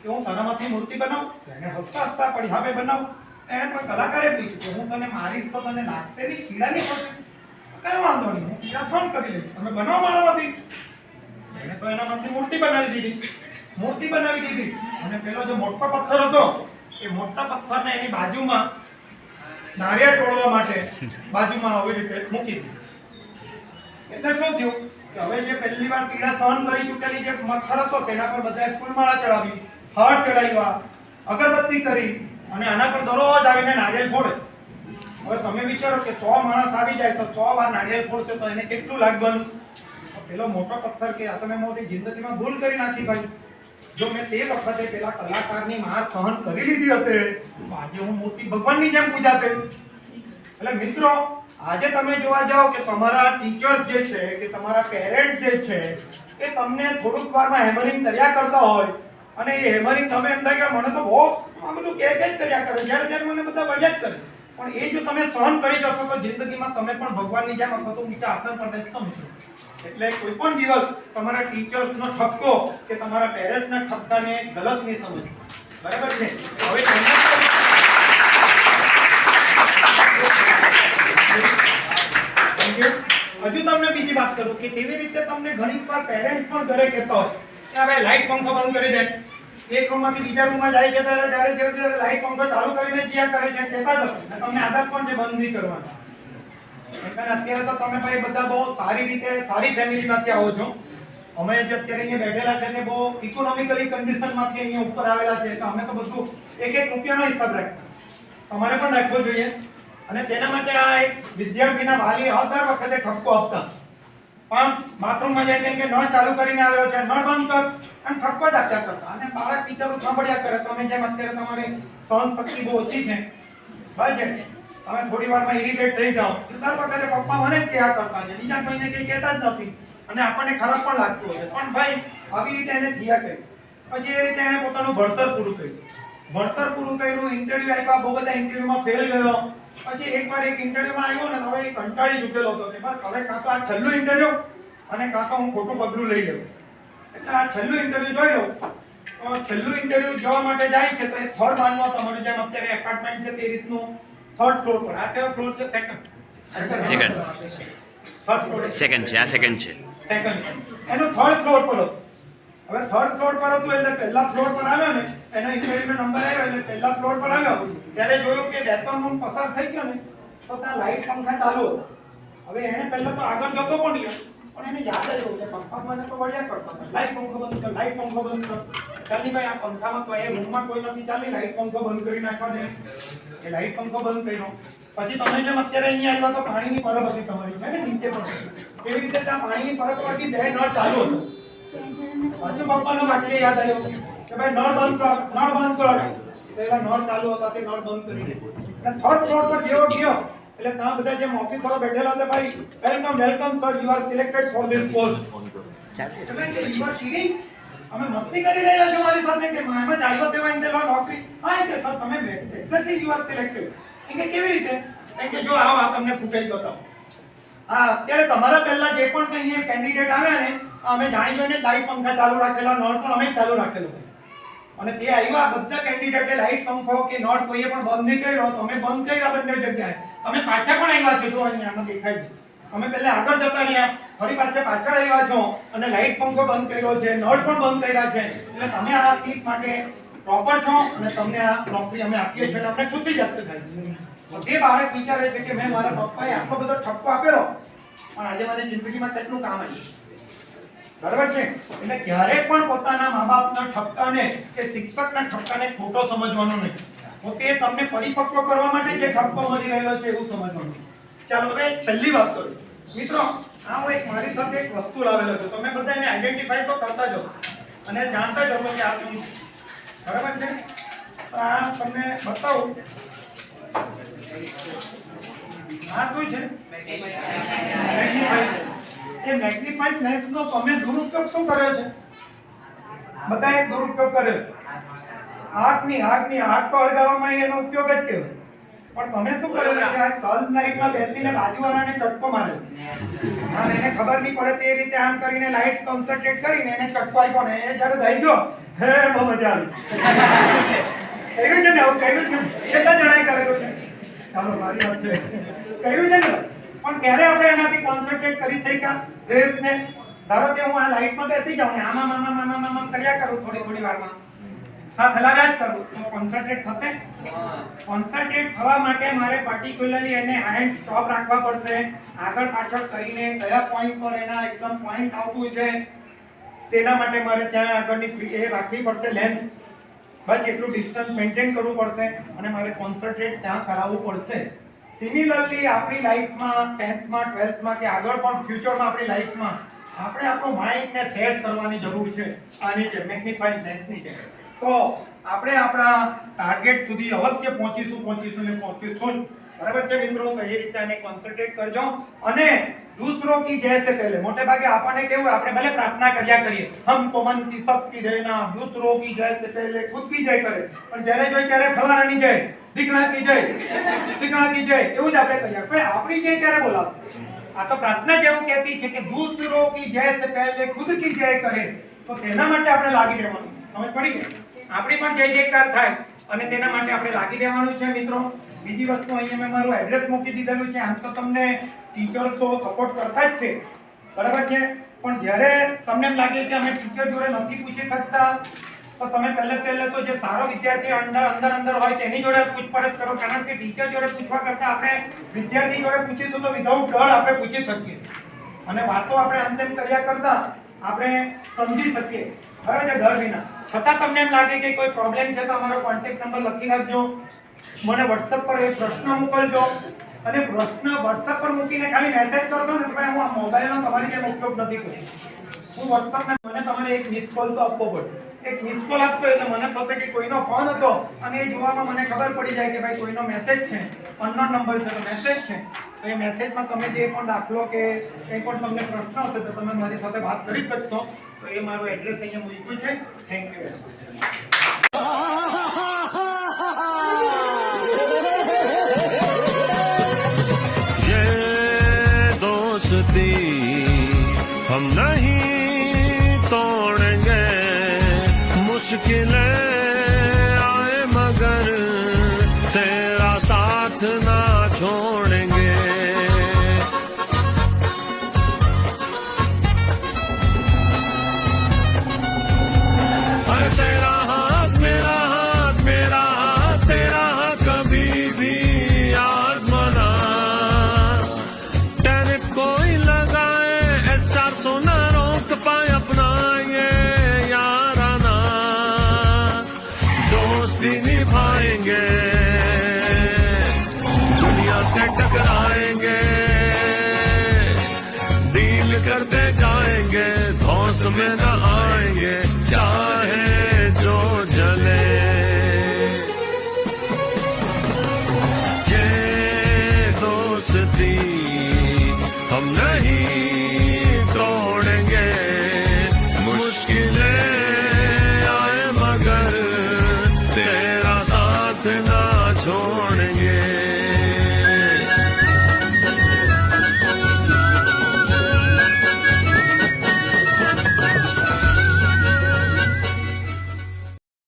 [SPEAKER 1] કે હું તારામાંથી મૂર્તિ બનાવું? એને હસતા હસતા પડી હવે બનાવ. એને કોઈ કલાકારે પૂછ્યું કે હું તને મારીશ તો તને લાગશે નહીં, પીડા નહીં પડશે? કઈ વાંધો નહીં, હું પીડા સહન કરી લઈશ, તમે બનાવો મારામાંથી. એને તો એનામાંથી મૂર્તિ બનાવી દીધી. અને પેલો જે મોટો પથ્થર હતો એ મોટા પથ્થરને એની બાજુમાં નારિયેળ તોડવા માટે બાજુમાં આવી રીતે મૂકી દીધું. એટલે શું થયું કે હવે જે પહેલી વાર પીડા સહન કરી ચૂકેલી જે પથ્થર હતો તેના પર બધાએ ફૂલમાળા ચડાવી, હાર ચડાવ્યા, અગરબત્તી કરી અને આના પર દરરોજ આવીને નારિયેળ ફોડે. હવે તમે વિચારો કે 100 માણસ આવી જાય તો 100 વાર નારિયેળ ફોડશે તો એને કેટલું લાગવાનું? પેલો મોટો પથ્થર કે આ તો મેં મોટી જિંદગીમાં ભૂલ કરી નાખી ભાઈ. જો મેં તે વખતે પેલા કલાકારની માર સહન કરી લીધી હતી તો આજે હું મૂર્તિ ભગવાનની જેમ પૂજાતે. એટલે મિત્રો, આજે તમે જોવા જાઓ કે તમારા ટીચર્સ જે છે કે તમારા પેરેન્ટ જે છે એ તમને થોડુંક વારમાં હેમરિંગ કર્યા કરતા હોય અને એ હેમરિંગ તમે એમ થાય કે મને તો બહુ આ બધું કે જ કર્યા કરે, જ્યારે મને બધા વળ્યા જ કરે. પણ એ જો તમે સહન કરી જશો તો જિંદગીમાં તમે પણ ભગવાનની જેમ અથવા તો ઊંચા આસન પર બેસતો મિત્રો. એટલે કોઈ પણ દિવસ તમારા ટીચર્સનો ઠપકો કે તમારા પેરેન્ટ્સના ઠપકાને ગલત નહીં સમજવું. બરાબર છે? હવે હજુ તમને બીજી વાત કરું કે કેવી રીતે તમને ઘણી વાર પેરેન્ટ પણ ઘરે કહેતા હોય કે હવે લાઈટ પંખો બંધ કરી દે. એક રૂમમાંથી બીજા રૂમમાં જાય છે ત્યારે જ્યારે લાઈટ પંખો ચાલુ કરીને જ્યાં કરે છે કહેતા જ હશે. તમને આદત પણ છે બંધ નહીં કરવાની. અત્યારે તો તમે ભાઈ બધા બહુ સારી રીતે સારી ફેમિલીમાંથી આવો છો. અમે જે અત્યારે અહીંયા બેઠેલા છે તે બહુ ઇકોનોમિકલી કન્ડિશનમાંથી અહીંયા ઉપર આવેલા છે તો અમે તો બધું એક રૂપિયાનો હિસાબ રાખતા. તમારે પણ રાખવો જોઈએ. અને તેના માટે આ એક વિદ્યાર્થીના વાલી દર વખતે ઠપકો આપતા. પણ બાથરૂમમાં જઈને કે નળ ચાલુ કરીને આવ્યો છે, નળ બંધ કર, અને ઠપકો જ આપ્યા કરતા. અને બાળક ટીચરો સાંભળ્યા કરે. તમે જેમ અત્યારે તમારી સહન શક્તિ બહુ ઓછી છે ભાઈ છે, તમે થોડી વારમાં ઇરિટેટ થઈ જાઓ દર વખતે પપ્પા મને જ કહ્યા કરતા છે, બીજા કોઈને કંઈ કહેતા જ નથી અને આપણને ખરાબ પણ લાગતું હોય. પણ ભાઈ આવી રીતે એને થયા કર્યું. પછી એ રીતે એને પોતાનું ભણતર પૂરું કર્યું, ઇન્ટરવ્યુ આપ્યા, બહુ બધા ઇન્ટરવ્યુમાં ફેલ ગયો. પછી એકવાર એક ઇન્ટરવ્યુમાં આવ્યો ને હવે એ કંટાળી ચૂકેલો હતો કે બસ હવે કાં તો આ છેલ્લું ઇન્ટરવ્યુ અને કાં તો હું ખોટું પગલું લઈ લઉં. એટલે આ છેલ્લું ઇન્ટરવ્યુ જોઈ લઉં. તો છેલ્લું ઇન્ટરવ્યુ જોવા માટે જાય છે તો એ થર્ડ માળમાં તમારું જેમ અત્યારે એપાર્ટમેન્ટ છે તે રીતનું થર્ડ ફ્લોર પર. આ કયો ફ્લોર છે? સેકન્ડ
[SPEAKER 2] છે. આ સેકન્ડ છે.
[SPEAKER 1] એનો થર્ડ ફ્લોર પર હતો. હવે થર્ડ ફ્લોર પર હતું એટલે પહેલા ફ્લોર પર આવ્યો ને એનો ઇન્ટરવ્યુનો નંબર આવ્યો એટલે પહેલા ફ્લોર પર આવ્યો ત્યારે જોયું કે વેસ્ટર્ન રૂમ પસાર થઈ ગયો ને તો ત્યાં લાઈટ પંખા ચાલુ હતા. હવે એને પહેલા તો આગળ જતો પણ ગયો પણ એને યાદ આવ્યું કે પપ્પા મને તો વળ્યા કરતા હતા, લાઈટ પંખો બંધ કર, લાઈટ પંખો બંધ કર. ચાલી ભાઈ આ પંખામાં તો એ રૂમમાં કોઈ નથી, ચાલી લાઈટ પંખો બંધ કરી નાખવા દે. એ લાઈટ પંખો બંધ કર્યો. પછી તમે જેમ અત્યારે અહીંયા આવ્યા તો પાણીની પરબ હતી તમારી છે ને નીચે પણ. કેવી રીતે ત્યાં પાણીની પરબ પરથી બે નળ ચાલુ હતો. હજુ પપ્પાનો વાક્ય યાદ આવ્યો કે ભાઈ નળ બંધ કર. પેલા નળ ચાલુ હતા તે નળ બંધ કરી દીધો. અને થર્ડ ફ્લોર પર જેવો ગયો એટલે ત્યાં બધા જેમ ઓફિસરો બેઠેલા હતા, ભાઈ welcome sir, you are selected for this post. એટલે કે યુ આર ચીટિંગ, અમે મસ્તી કરી રહ્યા છો મારી સાથે કે એમ જ આવ્યો તેવા ઇન્ટેલો નોકરી. હા કે સર તમે એક્ઝેક્ટલી યુ આર સિલેક્ટેડ. કે કેવી રીતે? કે જો આવો આ તમને ફૂટેજ બતાવો. હા અત્યારે તમારા પહેલા જે પણ કઈ કેન્ડિડેટ આવ્યા ને અમે જાણી જોઈને લાઈટ પંખા ચાલુ રાખેલા, નળ પણ અમે ચાલુ રાખેલો. અને તે આવ્યા બધા કેન્ડિડેટે લાઈટ પંખો કે નળ કોઈએ પણ બંધ નહીં કર્યો તો અમે બંધ કર્યા બંને જગ્યાએ. તમે પાછા પણ આવ્યા છો, જો અહીંયા દેખાય છે. અમે પહેલા આગળ જતા રહ્યા, ફરી પાછળ આવ્યા છો અને લાઈટ પંખો બંધ કર્યો છે, નળ પણ બંધ કર્યા છે. એટલે તમે આ સીટ માટે પ્રોપર છો અને તમને આ નોકરી અમે આપીએ છીએ. અમને ખુશી વ્યક્ત થાય છે. તે બાળક વિચારે છે કે મેં મારા પપ્પાએ આટલો બધો ઠપકો આપેલો પણ આજે મને જિંદગીમાં કેટલું કામ આવ્યું. બરાબર છે? એટલે ક્યારેય પણ પોતાના મા-બાપના ઠપકાને કે શિક્ષકના ઠપકાને ખોટો સમજવાનો નહીં. તો તે તમને પરિપક્વ કરવા માટે જે ઠપકો મળી રહેલો છે એવું સમજવાનું. ચાલો હવે છેલ્લી વાત કરું મિત્રો. આ હું એક મારી સાથે એક વસ્તુ લાવેલો છું. તમે બધા એને આઈડેન્ટિફાઈ તો કરતા જ અને જાણતા જ હશો કે આ શું છે. બરાબર છે? આ તમને બતાવું. આ શું છે? એ મેગ્નિફાઈડ લેન્સનો તમે દુરુપયોગ શું કર્યો છે? બધા એક દુરુપયોગ કર્યો છે. આગ તો અળગાવવામાં એનો ઉપયોગ જ કહેવાય. પણ તમે શું કરેલું છે આ સનલાઇટમાં બેસીને બાજુવાળાને ચટકો મારે હા એને ખબર નહીં પડે તે રીતે આમ કરીને લાઈટ કોન્સન્ટ્રેટ કરીને એને ચટકો આપ્યો ને એ જ્યારે દઈ ગયો હે બહુ મજા આવી કર્યું છે ને આવું કર્યું છે કેટલા જણાએ કરેલું છે ચાલો મારી વાત છે કર્યું છે ને પણ ત્યારે આપણે એનાથી કોન્સન્ટ્રેટ કરી શક્યા રેસને ધારો કે હું આ લાઈટમાં બેસી જાઉં ને આમાં કર્યા કરું થોડી વારમાં હા હલાવ્યા જ કરું તો કોન્સન્ટ્રેટ થશે કોન્સન્ટ્રેટ થવા માટે મારે પર્ટિક્યુલરલી એને હેન્ડ સ્ટોપ રાખવા પડશે આગળ પાછળ કરીને કયા પોઈન્ટ પર એના એકદમ પોઈન્ટ આવતું છે તેના માટે મારે ત્યાં આગળની એ રાખવી પડશે લેન્થ બસ એટલું ડિસ્ટન્સ મેન્ટેન કરવું પડશે અને મારે કોન્સન્ટ્રેટ ત્યાં કરાવવું પડશે સિમિલરલી આપણી લાઈફમાં 10th માં 12th માં કે આગળ પણ ફ્યુચરમાં આપણી લાઈફમાં આપણે આપણું માઇન્ડને સેટ કરવાની જરૂર છે આની જે મેગ્નિફાઈંગ લેન્સની છે તો આપણે આપણા ટાર્ગેટ સુધી અવશ્ય પહોંચીશું બરાબર છે મિત્રો તો એ રીતે આને કોન્સન્ટ્રેટ કરજો અને दूसरों की जय से पहले मोटे भागे आपने केवु આપણે ભલે પ્રાર્થના કર્યા કરીએ હમ તો મન की शक्ति देना दूसरों की जय से पहले खुद की जय करे પણ જ્યારે જોઈ ત્યારે ફલાણાની જય દીકણા की जय એવું જ આપણે કહીએ પણ આપણી જય ક્યારે બોલાવશે આ તો પ્રાર્થના જેવું કહેતી છે કે दूसरों की जय से पहले खुद की जय करे તો તેના માટે આપણે લાગી રહેવાનું સમજ પડી ગઈ આપણી પણ જય જયકાર થાય અને તેના માટે આપણે લાગી રહેવાનું છે મિત્રો બીજી વસ્તુ અહીંયા મેં મારું એડ્રેસ મૂકી દીધેલું છે આમ તો તમને ટીચર તો સપોર્ટ કરતા જ છે બરાબર છે પણ જ્યારે તમને એમ લાગે કે અમે ટીચર જોડે નથી પૂછી શકતા તો તમે પહેલે તો જે સારો વિદ્યાર્થી અંદર હોય તેની જોડે પૂછપરછ કરો કારણ કે ટીચર જોડે પૂછવા કરતા આપણે વિદ્યાર્થી જોડે પૂછીશું તો વિધાઉટ ડર આપણે પૂછી શકીએ અને વાતો આપણે અંતિમ કર્યા કરતા આપણે સમજી શકીએ બરાબર છે ડર વિના છતાં તમને એમ લાગે કે કોઈ પ્રોબ્લેમ છે તો અમારો કોન્ટેક્ટ નંબર લખી રાખજો મને WhatsApp પર એક પ્રશ્ન મોકલજો અને પ્રશ્ન WhatsApp પર મૂકીને ખાલી મેસેજ કરજો ને ભાઈ હું આ મોબાઈલનો તમારી જેમ ઉપયોગ નથી કરતો હું WhatsApp ને મને તમારે એક મિસ કોલ તો આપવો પડશે એક મિસ કોલ આપશો એટલે મને થશે કે કોઈનો ફોન હતો અને એ જોવામાં મને ખબર પડી જાય કે ભાઈ કોઈનો મેસેજ છે અનનોન નંબર છે તો મેસેજ છે તો એ મેસેજમાં તમે જે પણ દાખલો કે કંઈ પણ તમને પ્રશ્ન હશે તો તમે મારી સાથે વાત કરી શકશો તો એ મારું એડ્રેસ અહીંયા મૂક્યું છે થેન્ક યુ
[SPEAKER 3] हम नहीं तोड़ेंगे मुश्किलें आए मगर तेरा साथ ना छोड़ेंगे तेरा हाथ मेरा हाथ मेरा हाथ तेरा हाथ कभी भी आजमाना टेरिफ कोई लगाए स्टार सोना रोक पाए अपना ये याराना दोस्ती निभाएंगे दुनिया से टकराएंगे डील करते जाएंगे धौंस में न आएंगे चाहे जो जले ये दोस्ती हम नहीं